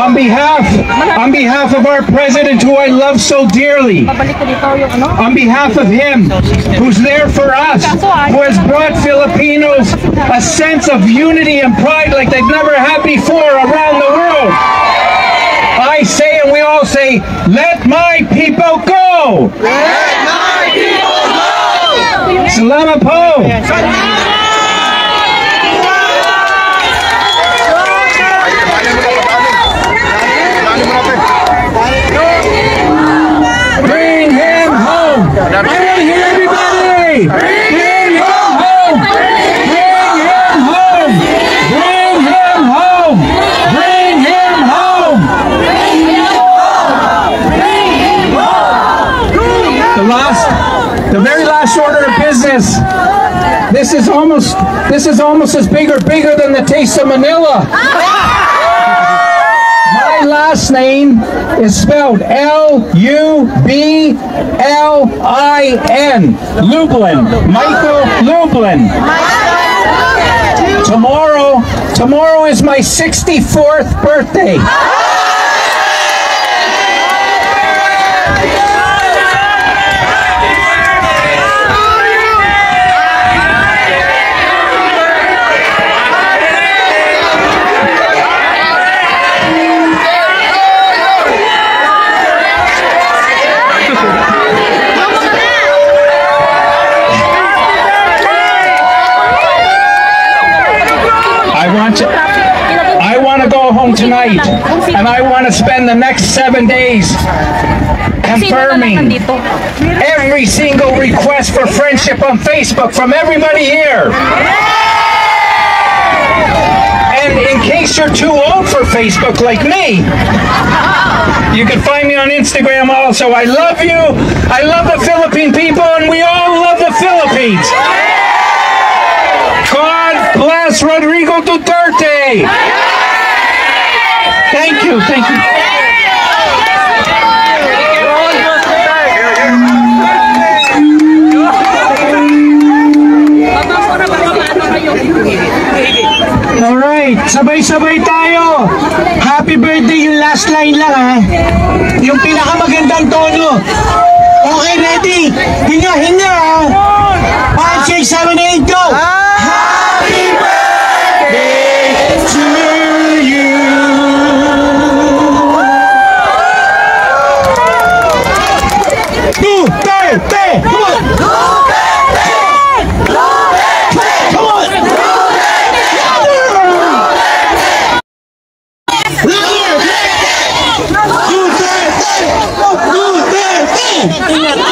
On behalf of our president, who I love so dearly, on behalf of him, who's there for us, who has brought Filipinos a sense of unity and pride like they've never had before around the world, I say, and we all say, let my people go! Let my people go! Salamat po! Bring him home! I want to hear everybody! Bring him home! Bring him home! Bring him home! Bring him home! Bring him home! The very last order of business. This is almost as bigger than the Taste of Manila. My last name is spelled L-U-B-L-I-N. Lublin. Michael Lublin. Tomorrow is my 64th birthday. I want to go home tonight, and I want to spend the next 7 days confirming every single request for friendship on Facebook from everybody here. And in case you're too old for Facebook like me. You can find me on Instagram also. I love you. I love the Philippine people, and we all love the Philippines. God bless Rodrigo Duterte. Thank you. Thank you. Alright, sabay-sabay tayo. Happy birthday, yung last line lang ha. Yung pinakamagandang tono. Okay, ready? Hinga, hinga ha. 5, 6, 7, 8, go! Happy birthday to you. Duterte! Come on!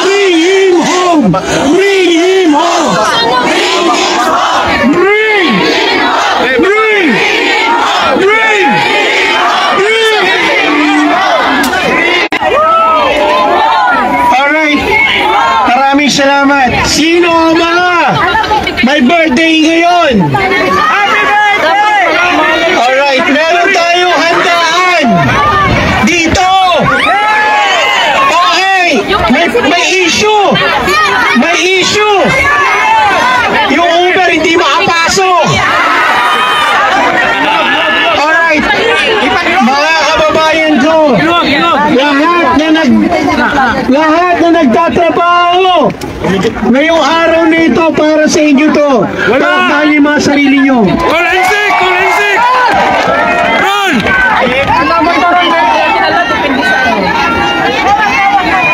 Bring him home! Bring him home! Bring! Alright, maraming salamat. Sino ang mga may birthday ngayon? Happy birthday! Alright, meron tayong handaan dito. May issue! May issue! Yung Uber hindi makapasok! Alright! Mga kababayan ko! Lahat na nagtatrabaho! Ngayong araw na ito para sa inyo to! Para niyo mga sarili nyo! Kolensik! Kolensik! Run!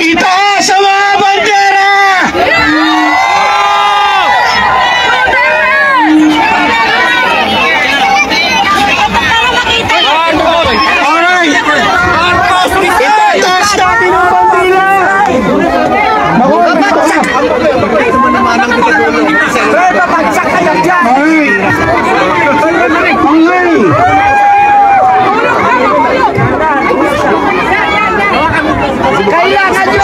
Itaas ang mga bandera! Alright! Itaas natin ang bandera!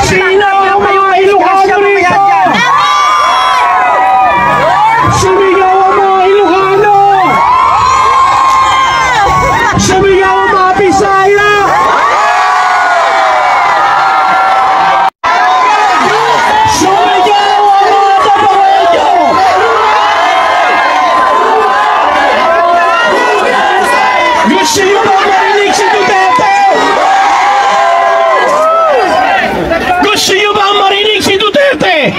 Sino ang mga Ilocano rito? Sumigaw ang mga Ilocano! Sumigaw ang mga Bisaya! Sumigaw ang mga Tapareño! Gusto niyo ba marinig si Duterte? Gusto niyo ba marinig si Duterte?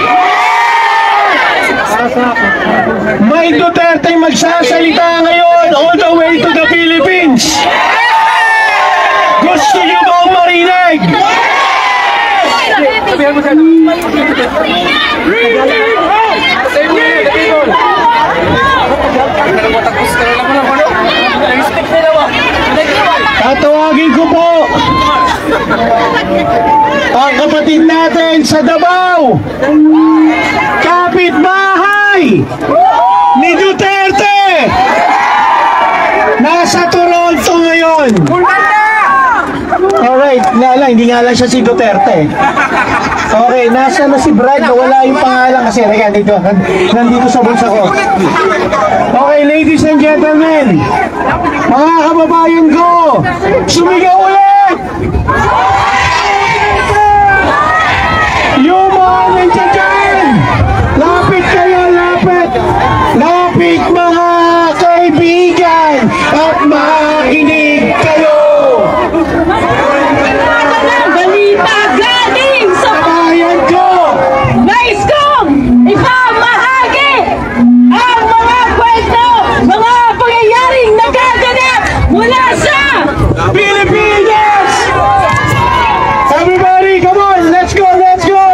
May Duterte magsasalita ngayon all the way to the Philippines. Gusto niyo ba marinig? Tatawagin ko po ang kapatid natin sa Davao, kapitbahay ni Duterte, nasa Toronto ngayon. Alright, hindi nga lang siya si Duterte. Okay, nasa na si Brad, wala yung pangalan kasi nandito sa bulsa ko. Okay, ladies and gentlemen, mga kababayan ko, sumigaw ulit! Yung mga nandiyan dyan, lapit kayo, lapit! Lapit mga kaibigan at makinig kayo! Balita galing sa Bayan ko! nais kong ipamahagi ang mga kwento, mga pangyayaring nagaganap mula sa Pilipinas! Everybody, come on! Let's go! Let's go!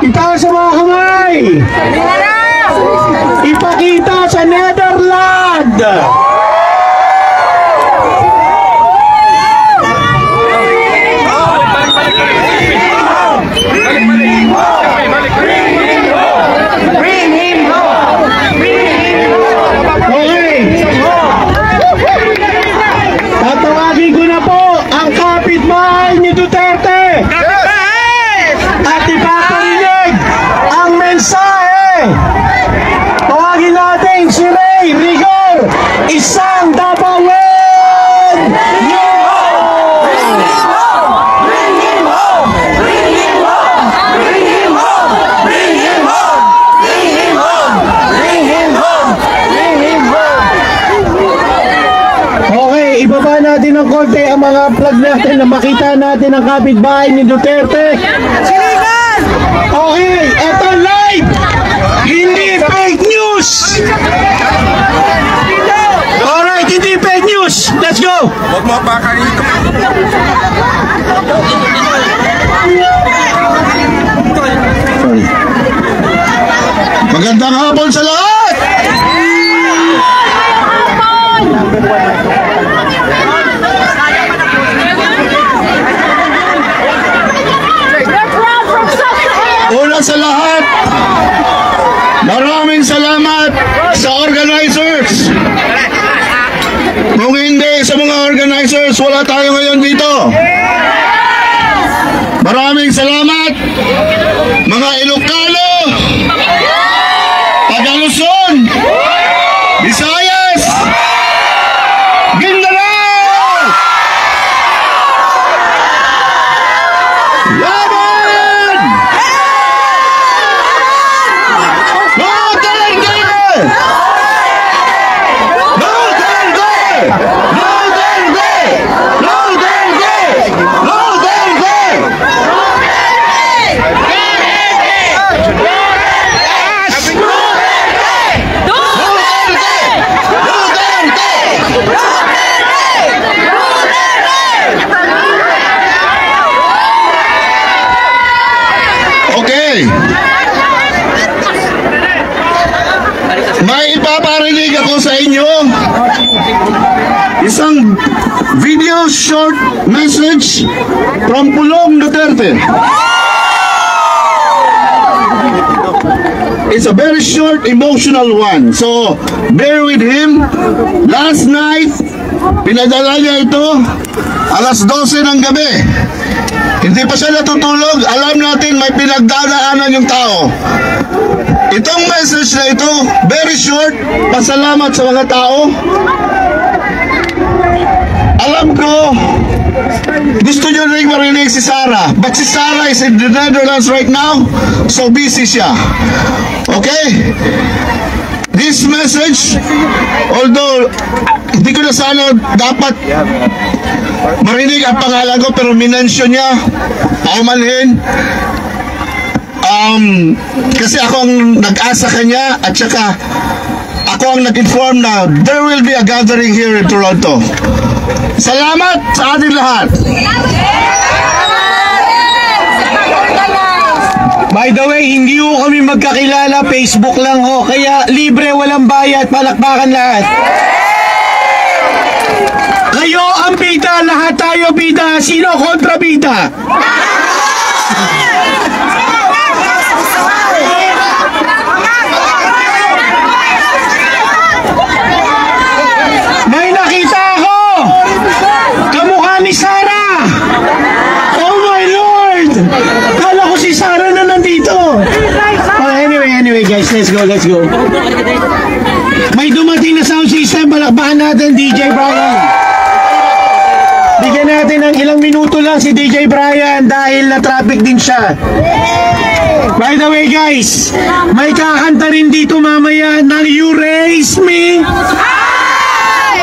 Itaas sa mga kamay! Ipakita sa Netherlands! Ibaba natin ng konti ang mga plug natin na makita natin ang kapitbahay ni Duterte. Okay, eto live! Hindi fake news! Alright, hindi fake news! Let's go! Huwag mo apakan ito. Magandang hapon sa lahat! Una sa lahat, maraming salamat sa organizers. Kung hindi sa mga organizers, wala tayo ngayon dito. Maraming salamat mga Ilocano, Taga-Luzon, Visayas, Mindanao! Laban! Duterte! Duterte! Duterte! Duterte! Duterte! Okay. May ipaparinig ako sa inyo. Isang video short message from Pulong Duterte. It's a very short, emotional one. So, bear with him. Last night, pinadala niya ito alas 12 ng gabi. Hindi pa siya natutulog. Alam natin may pinagdadaanan yung tao. Itong message na ito, very short. Pasalamat sa mga tao. Alam ko, gusto nyo rin marinig si Sarah. But si Sarah is in the Netherlands right now. So busy siya. Okay? This message, although hindi ko na sana dapat marinig ang pangalan ko, pero minensyon niya, paumanhin. Kasi ako ang nag-asa kanya, at saka ako ang nag-inform na there will be a gathering here in Toronto. Salamat sa ating lahat. By the way, hindi ho kami magkakilala, Facebook lang ho, kaya libre, walang bayad, palakpakan lahat. Kayo ang bida, lahat tayo bida, sino kontra bida? May nakita ako! Kamukha ni Sarah! Oh my Lord! Kala ko si Sarah na nandito! Oh, anyway guys, let's go. May dumating na sound system, palakpakan natin DJ Brian. Bigyan natin ng ilang minuto lang si DJ Brian dahil na traffic din siya. By the way guys, may kakanta rin dito mamaya ng You Raise Me.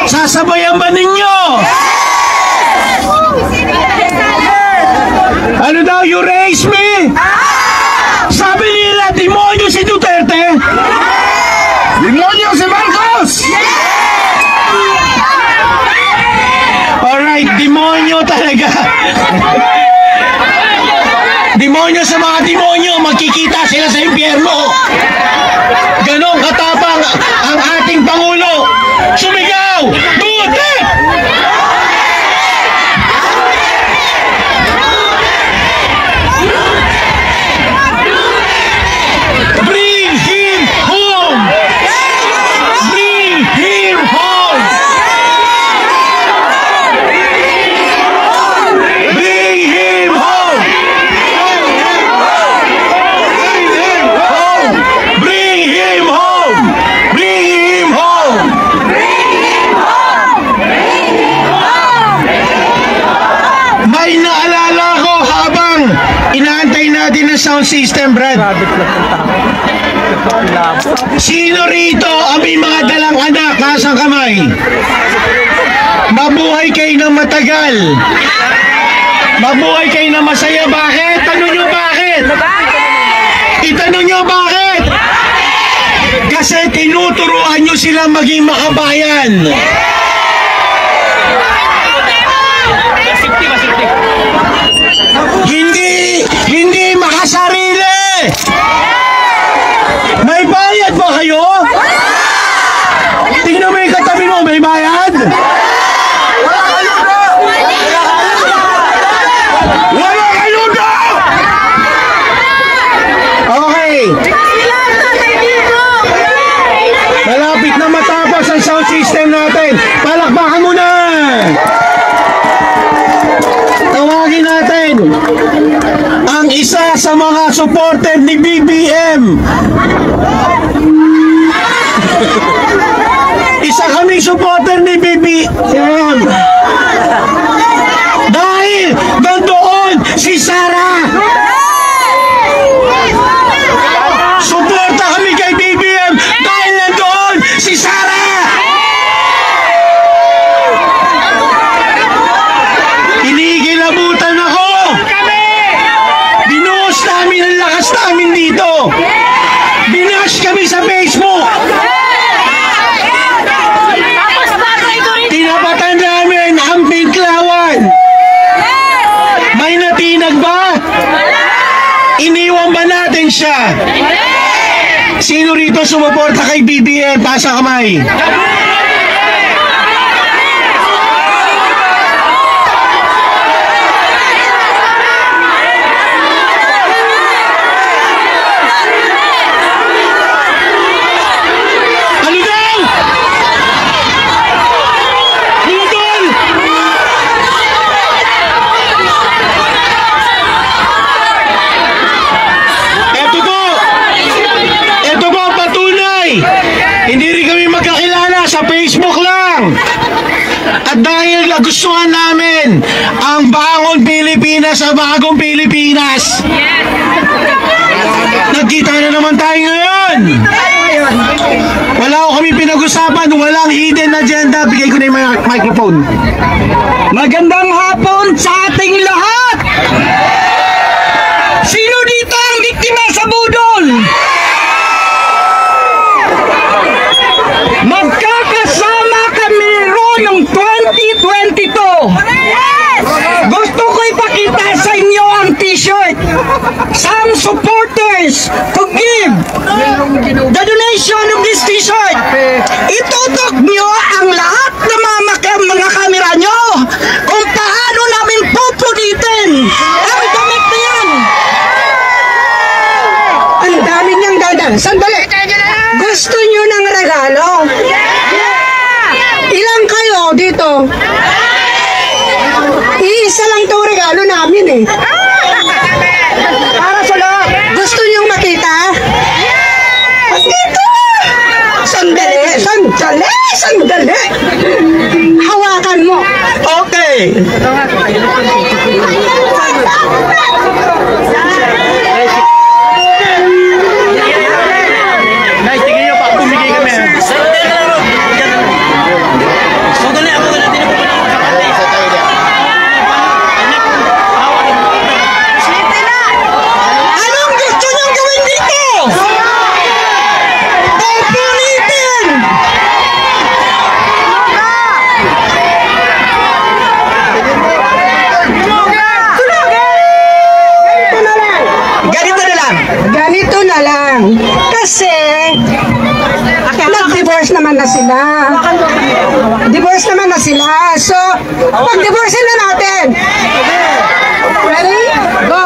Sasabayan ba ninyo? Ano daw, You Raise Me? Sabi nila, demonyo si Duterte. Demonyo si Marcos! Alright, demonyo talaga. Demonyo sa mga demonyo, magkikita sila sa impyerno. Ganon katapang ang ating Pangulo. Sumigaw! Duterte! Bring him home! Bring him home! Bring him home! Bring him home! Bring him home! May naalala ko habang inaantay natin ang sound system, Brad. Sino rito ang may mga dalang anak, nasang kamay? Mabuhay kayo ng matagal. Mabuhay kayo ng masaya. Bakit? Tanong nyo bakit? Itanong nyo bakit? Kasi tinuturuan nyo sila maging makabayan. Hindi makasarili. May bayad ba kayo? Tingnan mo yung katabi mo, may bayad? Wala kayo na! Okay. Malapit na matapos ang sound system natin. Palakpakan mo na! Tawagin natin ang isa sa mga supporter ni BBM. Isa kaming supporter ni BBM. Dahil nandoon si Sara. Suporta kami kay BBM dahil nandoon si Sara. Kinikilabutan ako. Binuhos namin ang lakas namin dito. Binash kami sa Facebook. Tinapatan namin ang Pinklawan. May natinag ba? Iniwan ba natin siya? Sino rito sumuporta kay BBM? Pasa kamay. Facebook lang. At dahil nagustuhan namin ang bagong Pilipinas sa bagong Pilipinas, nagkita na naman tayo ngayon. Wala ko kami pinag-usapan, walang hidden agenda. Bigay ko na yung microphone. Magandang hapon sa ating lahat! Sino dito ang biktima sa budol? Magkakasama kami roon noong 2022. Gusto ko ipakita sa inyo ang t-shirt. Some supporters could give the donation of this t-shirt. Itutok nyo ang lahat ng mga kamera nyo kung paano namin pupulitin ang damit na yan. Ang dami niyang dadang. Sandali. Gusto nyo ng regalo? Ilang kayo dito? Iisa lang itong regalo namin eh. Para sa lahat. Gusto nyo makita? Dito! Sandali! Hawakan mo. Okay. Kasi nag-divorce naman na sila. Divorce naman na sila. So, pag-divorce na natin. Ready? Go!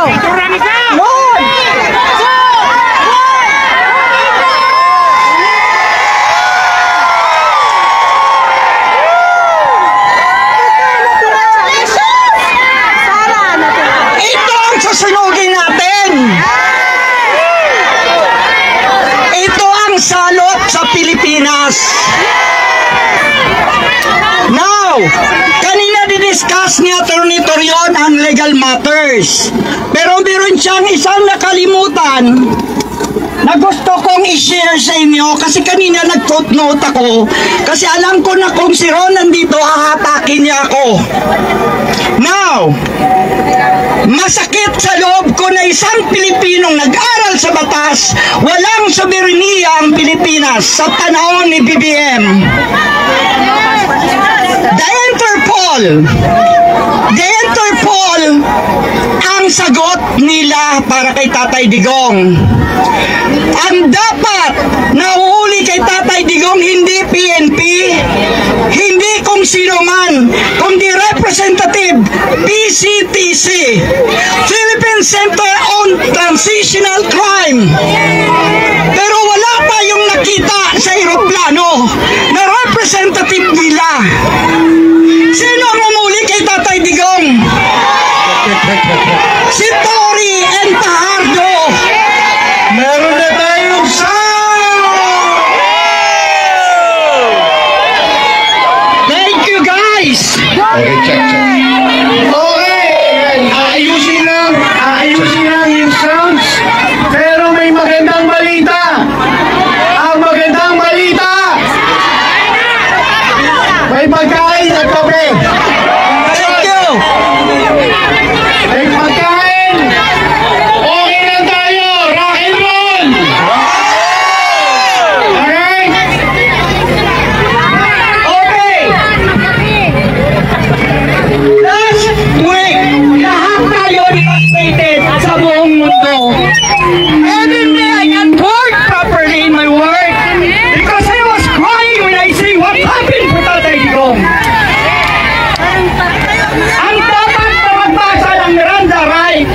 One! Ito ang susunugin natin. Salot sa Pilipinas. Now, kanina didiscuss ni Atty. Torion ang legal matters. Pero meron siyang isang nakalimutan na gusto kong i-share sa inyo kasi kanina nag-footnote ako kasi alam ko na kung si Ron nandito, hahatak inatake niya ako. Now, masakit sa loob ko na isang Pilipinong nag-aral sa batas, walang soberenya ang Pilipinas sa panahon ni BBM. The Interpol ang sagot nila para kay Tatay Digong. Ang dapat nahuli kay Tatay Digong hindi PNP, hindi kung sino man, kundi Representative PCTC, Philippine Center on Transitional Crime. Pero wala pa yung nakita sa eroplano na representative nila. Sino ang namuli kay Tatay Digong? Si Tory and Fajardo. Meron na tayong Thank you guys. Okay, check. Okay, aayusin lang yung sounds. Pero may magandang balita. Ang magandang balita, may pagkain at kape. Thank you. May pagkain. Okay lang tayo. Rock and roll. Alright? Okay. Last week, lahat tayo devastated sa buong mundo. Evidently, I can't work properly in my work because I was crying when I see what happened to Tatay Digong. Ang dapat na magbasa ng Miranda right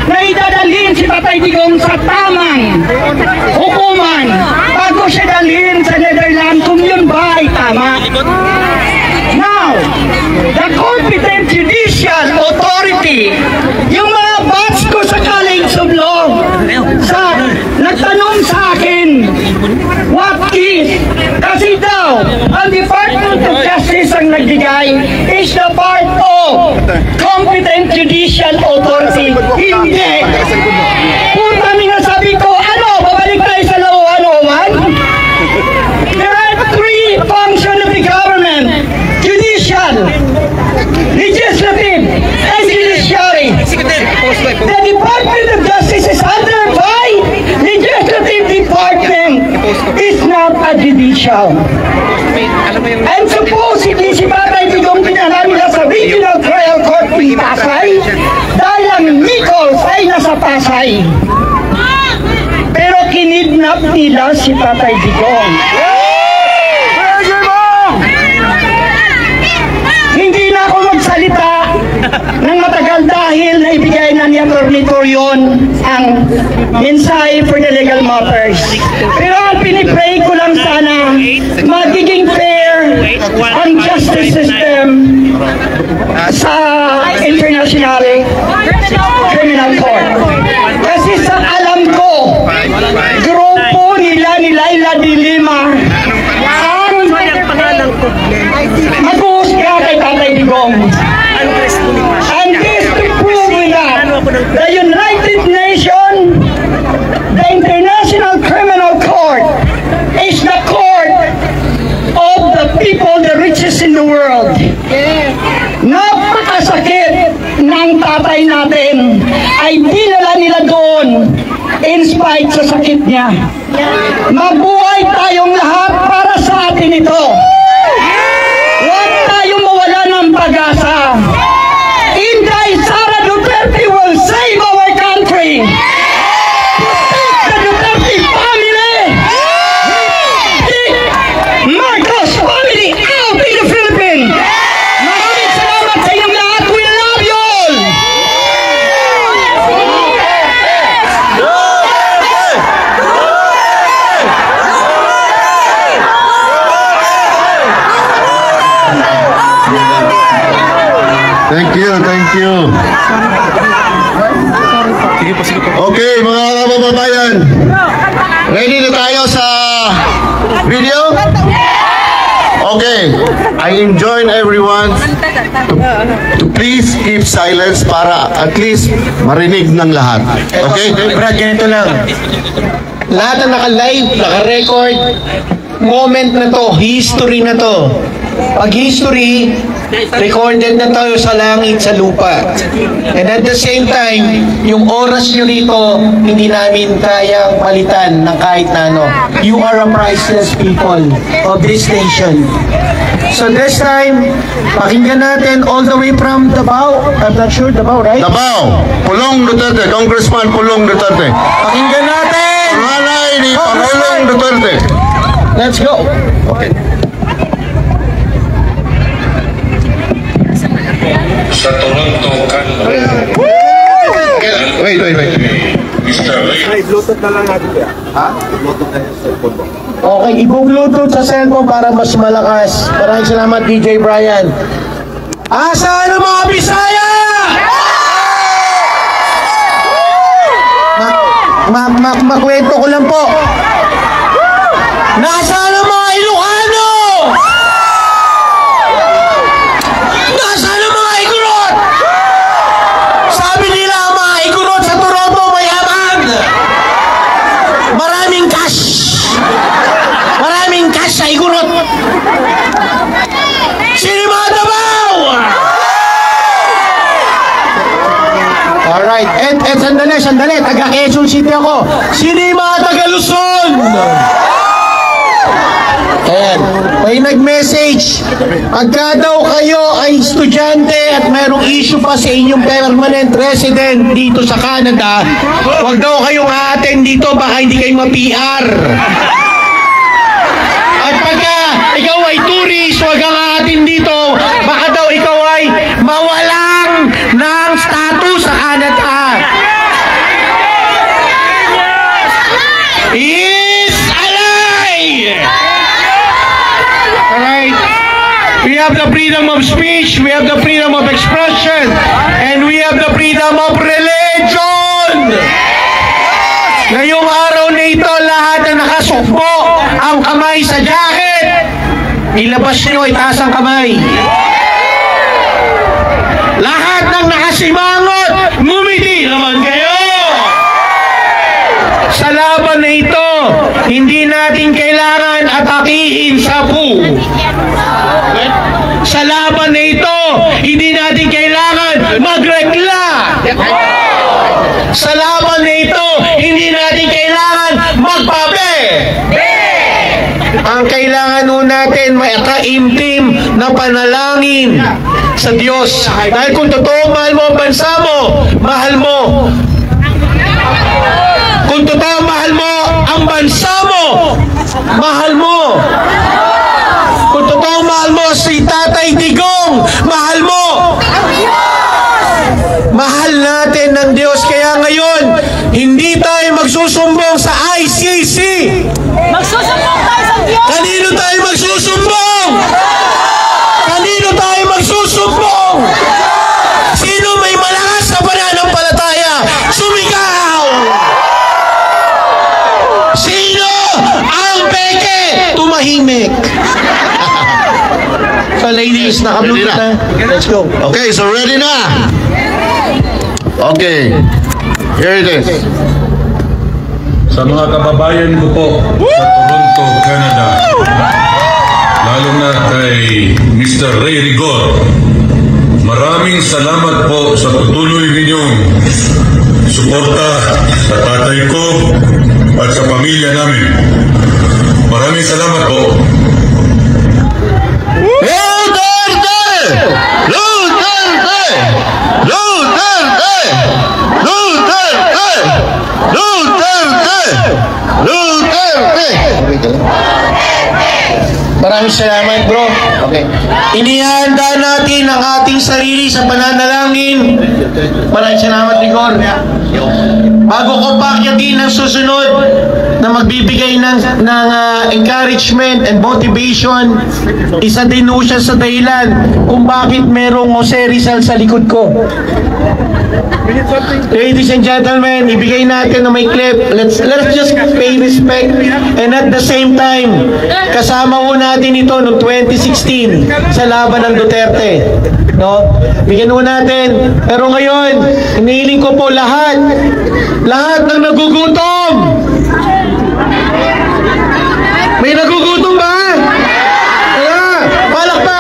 na idadalhin si Tatay Digong sa tamang hukuman bago siya dalhin sa Netherlands kung yun ba ay tama. Now, the competent judicial authority, yung mga batch ko sa College of Law, nagtanong sa akin, what is? Kasi daw, ang Department of Justice ang nagbigay is the part of competent judicial authority. Hindi. Punta nga sabi ko, ano, babalik tayo sa Law 101? There are three functions of the government: judicial, legislative, and judiciary. The Department of Justice is under by legislative department, is not a judicial. And supposedly si Tatay Digong dinala nila sa Regional Trial Court in Pasay dahil ang Nichols ay nasa Pasay. Pero kinidnap nila si Tatay Digong. Hindi na ako magsalita ng matagal dahil naibigay na ni Atty. Torion ang mensahe for the legal matters. Pero ang pinipray ko lang sana magiging fair ang justice system sa International Criminal Court. Kasi sa alam ko, grupo nila ni Laila de Lima ang mag-uusga kay Tatay Digong. And this to prove that the United Nations, the International Criminal Court, is the court of the people, the richest in the world. Napakasakit ng tatay natin ay dinala nila doon in spite sa sakit niya. Mabuhay tayong lahat para sa atin ito. Huwag tayong mawala ng pag-asa. Inday Sara Duterte will save our country. Protect the Duterte family. Take Marcos family out in the Philippines. Maraming salamat sa inyong lahat. We love you all. Thank you. Okay, mga kababayan. Ready na tayo sa video? Okay, I enjoin everyone to please keep silence para at least marinig ng lahat. Okay? Brad, ganito lang. Lahat na naka-live, naka-record, moment na to, history na to. pag history, recorded na tayo sa langit, sa lupa. And at the same time, yung oras nyo rito, hindi namin kayang palitan ng kahit na ano. You are a priceless people of this nation. So this time, pakinggan natin all the way from Davao. I'm not sure, Davao, right? Davao, Pulong Duterte, Congressman Pulong Duterte. Pakinggan natin! Pangalay ni Pangulong Duterte. Let's go! Okay. Sa Toronto, Canada. Wait. Mr. Ray. Okay, i-bluetooth sa cellphone para mas malakas. Maraming salamat, DJ Brian. Asan ang mga Bisaya? Makwento ko lang po. Nasaan ang mga Ilocano? Nasaan ang mga Igorot? Sabi nila ang mga Igorot sa Toronto mayaman. Maraming cash. Maraming cash sa Igorot. Sino yung mga Davao? Alright, sandali. Taga Quezon City ako. Sino yung mga taga Luzon? Ayan, may nag-message. Pagka daw kayo ay estudyante at mayroong issue pa sa inyong permanent resident dito sa Canada, huwag daw kayong a-attend dito, baka hindi kayo ma-PR. At pagka ikaw ay tourist, huwag kang a-attend dito, baka daw ikaw ay mawalang ng status sa Canada. Is alive! Alright? We have the freedom of speech, we have the freedom of expression, and we have the freedom of religion! Ngayong araw na ito, lahat na nakasukbo ang kamay sa jacket, ilabas nyo, itaas ang kamay. Lahat ng nakasimangot, ngumiti naman kayo! Sa laban na ito, hindi natin kailangan atakihin sa buo. Sa laban na ito, hindi natin kailangan magregla. Sa laban na ito, hindi natin kailangan magpabe. Ang kailangan nun natin may kaimtim na panalangin sa Diyos. Dahil kung totoo mahal mo ang bansa mo, mahal mo. Kung totoo mahal mo ang bansa mo, mahal mo. Kung totoo mahal mo si Tatay Digong, mahal mo. Mahal natin ng Diyos. Kaya ngayon, hindi tayo magsusumbong sa ICC. Magsusumbong tayo sa Diyos! Kanino tayo magsusumbong? Kanino tayo magsusumbong? Sino may malakas na pananampalataya? Sumigaw! Sino ang peke? Tumahimik. So ladies, naka-bluetooth na. Let's go. Okay, so ready na? Okay. Here it is. Sa mga kababayan ko po sa Toronto, Canada, lalo na kay Mr. Ray Rigor, maraming salamat po sa patuloy ninyong suporta sa tatay ko at sa pamilya namin. Maraming salamat po. Duterte! Duterte! Duterte! Duterte! Duterte! Duterte! Maraming salamat, bro. Okay. Inihanda natin ang ating sarili sa pananalangin. Maraming salamat, Rigor. Bago ko pakyatin ang susunod na magbibigay ng encouragement and motivation, isa din ho siya sa dahilan kung bakit merong Jose Rizal sa likod ko. Ladies and gentlemen, ibigay natin na may clip. Let's just pay respect. And at the same time, kasama ho natin ito noong 2016 sa laban ng Duterte. No? Bigyan ho natin. Pero ngayon, hinihiling ko po lahat ng nagugutom. May nagugutom ba? Palakpak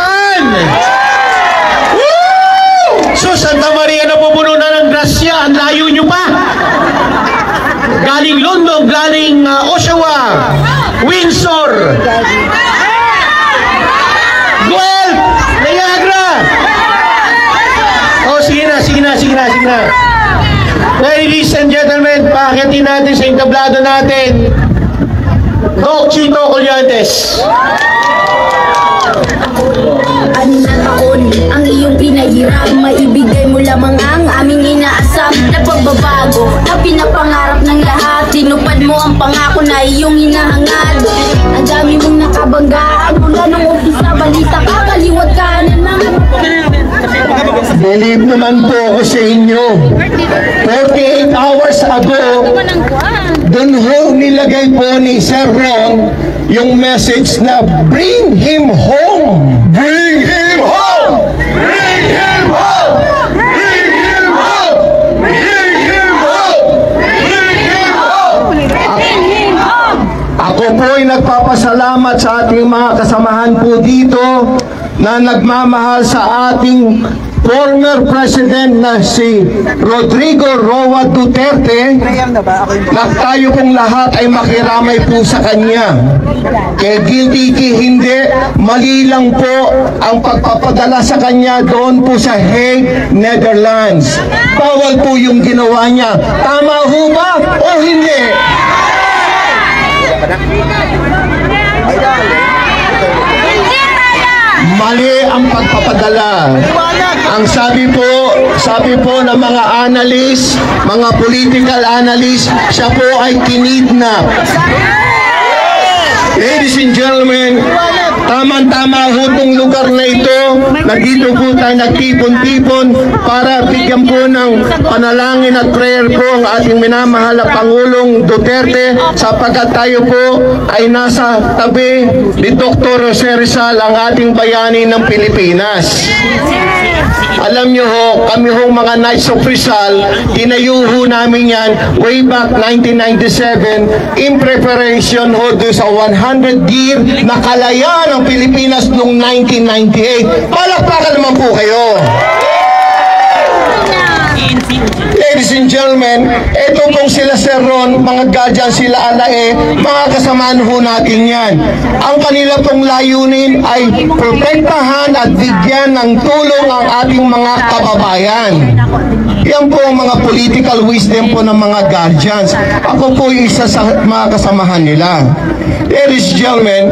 sige na. Ladies and gentlemen, paakitin natin sa entablado natin, Doc Chito Colyantes. Ano na taon ang iyong pinahirap, maibigay mo lamang ang aming inaasam na pagbabago na pinapangarap ng lahat. Tinupad mo ang pangako na iyong hinahangad. Ang dami mong nakabanggaan mula nung umpisa, balita ka, kaliwat kanan mga Believe naman po ako sa inyo. 48 hours ago, dun ho nilagay po ni Sir Ron yung message na bring him home. Bring him home! Bring him home! Bring him home! Bring him home! Bring him home! Ako po ay nagpapasalamat sa ating mga kasamahan po dito na nagmamahal sa ating former president na si Rodrigo Roa Duterte, na tayo pong lahat ay makiramay po sa kanya. Kaya guilty hindi, mali lang po ang pagpapadala sa kanya doon po sa Hague, Netherlands. Bawal po yung ginawa niya. Tama ho ba o hindi? Mali ang pagpapadala. Ang sabi po ng mga analyst, mga political analyst, siya po ay kinidnap. Ladies and gentlemen, tamang-tama ho itong lugar na ito na dito po tayo nagtipon-tipon para bigyan po ng panalangin at prayer po ang ating minamahal na Pangulong Duterte, sapagkat tayo po ay nasa tabi ni Dr. Jose Rizal, ang ating bayani ng Pilipinas. Alam nyo ho, kami ho mga Knights of Rizal, tinayo ho namin yan way back 1997 in preparation ho do sa 100 year na kalayaan ng Pilipinas noong 1998. Palakpakan naman po kayo. Ladies and gentlemen, ito pong sila Sir Ron, mga guardian sila Alae, mga kasamaan ho natin yan. Ang kanila pong layunin ay protektahan at bigyan ng tulong ang ating mga kababayan. Yan po ang mga political wisdom po ng mga guardians. Ako po isa sa mga kasamahan nila. Ladies and gentlemen,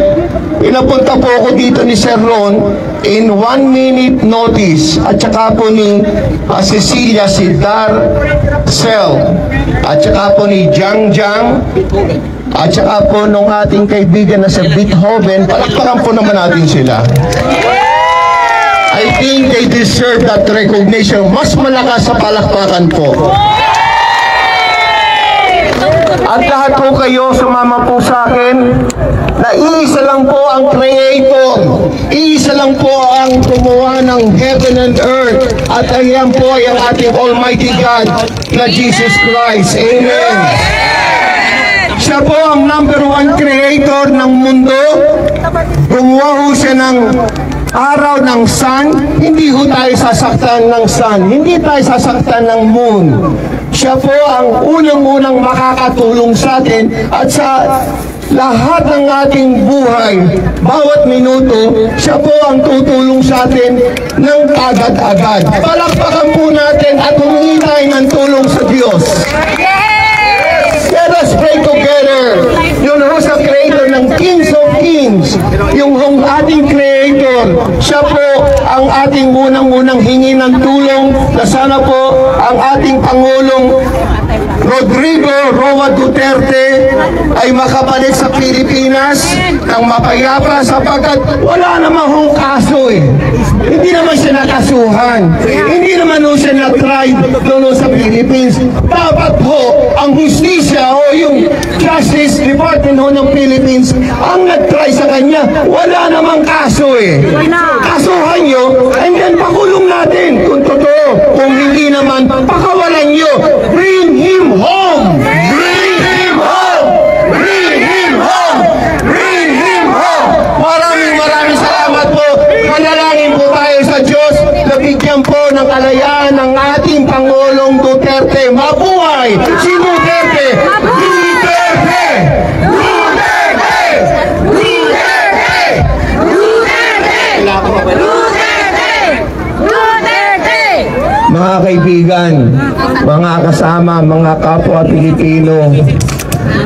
pinapunta po ako dito ni Sir Ron in 1 minute notice, at saka po ni Cecilia si Darcel, at saka po ni Jang, at saka po nung ating kaibigan na si Beethoven. Palakpakan po naman natin sila. I think they deserve that recognition. Mas malakas sa palakpakan po. At lahat po kayo sumama po sa akin na iisa lang po ang Creator, iisa lang po ang gumawa ng heaven and earth, at ayan po ay ang ating Almighty God na Jesus Christ. Amen. Siya po ang #1 creator ng mundo. Gumawa ho siya ng araw, ng sun. Hindi ho tayo sasaktan ng sun, hindi tayo sasaktan ng moon. Siya po ang unang-unang makakatulong sa atin at sa lahat ng ating buhay. Bawat minuto, siya po ang tutulong sa atin ng agad-agad. Palakpakan po natin at humingi tayo ng tulong sa Diyos. Let us pray together. Yun ho sa creator ng Kings of Kings, yung ating creator. Siya po ang ating unang-unang hingi ng tulong, na sana po ang ating Pangulong Rodrigo Roa Duterte ay makabalik sa Pilipinas ng mapayapa, sapagkat wala naman hong kaso eh. Hindi naman siya nakasuhan. Hindi naman ho siya na-try doon sa Philippines. Dapat ho ang justisya o yung Justice Department ho ng Philippines ang nag-try sa kanya. Wala namang kaso eh. Kasuhan nyo and then pakulong natin kung totoo. Kung hindi naman, pakawalan nyo. Bring him home! Bring him home! Bring him home! Bring him home! Maraming salamat po. Manalangin po tayo sa Diyos na bigyan po ng kalayaan ng ating Pangulong Duterte. Mabuhay si Duterte! Duterte! Duterte! Duterte! Duterte! Duterte! mga kaibigan, mga kasama, mga kapwa Pilipino,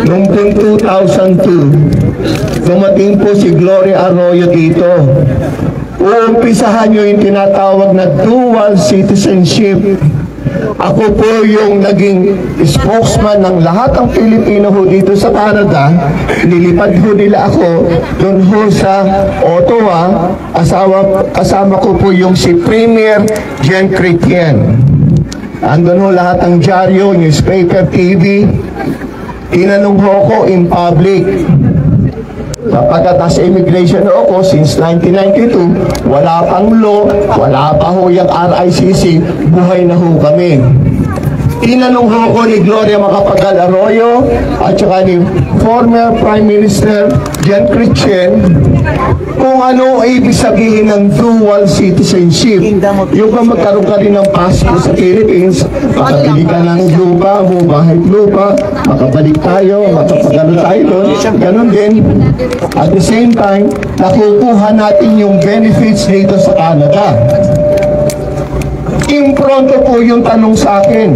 noong 2002, dumating po si Gloria Arroyo dito. Uumpisahan nyo yung tinatawag na dual citizenship. Ako po yung naging spokesman ng lahat ng Pilipino ho dito sa Canada. Nilipad ho nila ako doon ho sa Ottawa. Kasama ko po yung si Premier Jean Chrétien. Andun ho lahat ng dyaryo, newspaper, TV. Tinanong ho ko in public. Pagkatas immigration ako since 1992, wala pang law, wala pa ho yung RICC, buhay na ho kami. Tinanong ho ko ni Gloria Macapagal Arroyo at saka ni former Prime Minister Jean Chrétien kung ano ibig sabihin ng dual citizenship. Yung ba magkaroon ka rin ng passport sa Philippines, makabili ka ng lupa mo, kahit lupa, makabalik tayo, makapagano tayo doon, ganun din. At the same time, nakukuha natin yung benefits dito sa Canada. Impronto po yung tanong sa akin.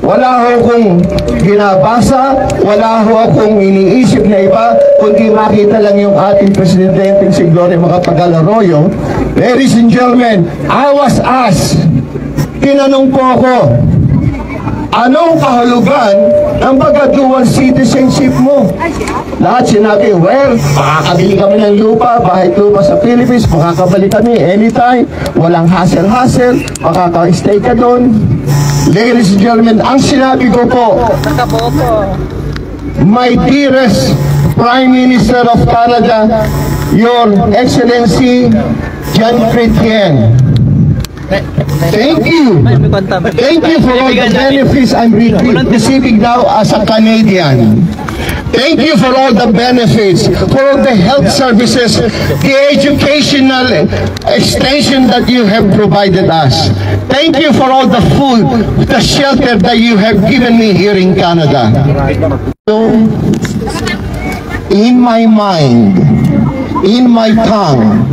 Wala ho akong ginabasa, wala ho akong iniisip na iba, kundi makita lang yung ating presidente si Gloria Macapagal Arroyo. Ladies and gentlemen, I was asked, tinanong po ako, anong kahulugan ng pagka-dual citizenship mo? Lahat sinabi, well, makakabili kami ng lupa, bahay lupa sa Philippines, makakabalik kami anytime, walang hassle-hassle, makaka-stay ka doon. Ladies and gentlemen, ang sinabi ko po, my dearest Prime Minister of Canada, Your Excellency Jean Chrétien, thank you. Thank you for all the benefits I'm receiving now as a Canadian. Thank you for all the benefits, for all the health services, the educational extension that you have provided us. Thank you for all the food, the shelter that you have given me here in Canada. So, in my mind, in my tongue,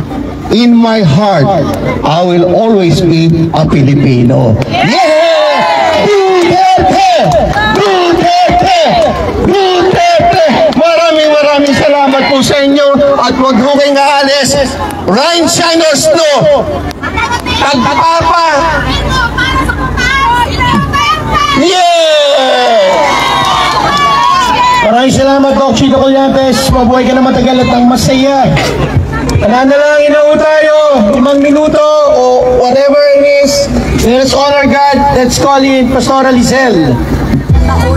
in my heart, I will always be a Filipino. Yeah! Duterte! Duterte! Duterte! Maraming salamat po sa inyo at huwag ho kayong aalis. Rain, shine or snow. Pagpapa! Yeah! Maraming salamat, Doc Chito Collantes. Mabuhay ka na matagal at ang masaya. Nananalangin na ho tayo, 5 minuto o whatever it is. Let us honor God. Let's call in Pastor Lizelle.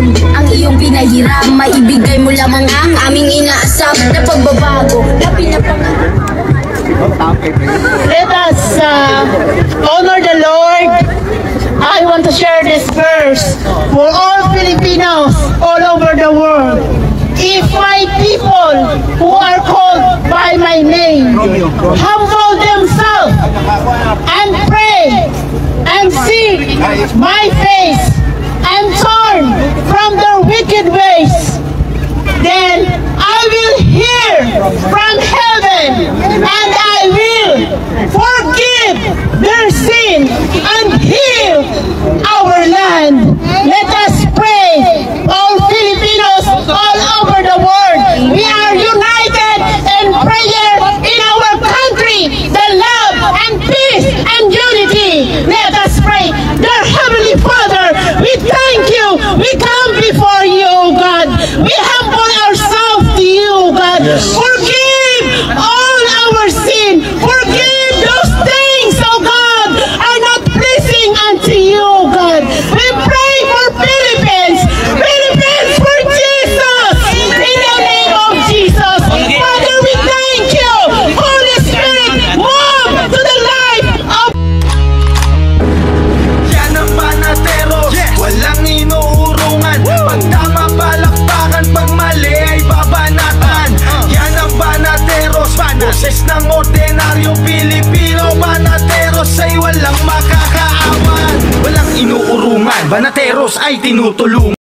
Ang iyong pinahirap, maibigay mo lamang ang aming inaasam na pagbabago na pinapangarap. Let us honor the Lord. I want to share this verse for all Filipinos all over the world. If my people who are called by my name humble themselves and pray and seek my face and turn from their wicked ways, then I will hear from heaven and I will forgive their sin and heal our land. Let us pray, all Filipinos all over the world. We are united in prayer in our country, the love and peace and unity. Let us pray. Dear Heavenly Father, we thank you. We come before you, God. We humble ourselves to you, God. Forgive all our sin. Forgive those things, oh God, are not pleasing unto you, God. We pray for Philippines. Philippines for Jesus. In the name of Jesus. Father, we thank you. Holy Spirit, move to the life of yan ang panatero, walang inuurungan. Pag tama palakpakan, pag mali ay babanatan. Yan ang banateros, boses ng ordinaryong Pilipino. Banateros ay walang makakaawan, walang inuurungan. Banateros ay tinutulungan.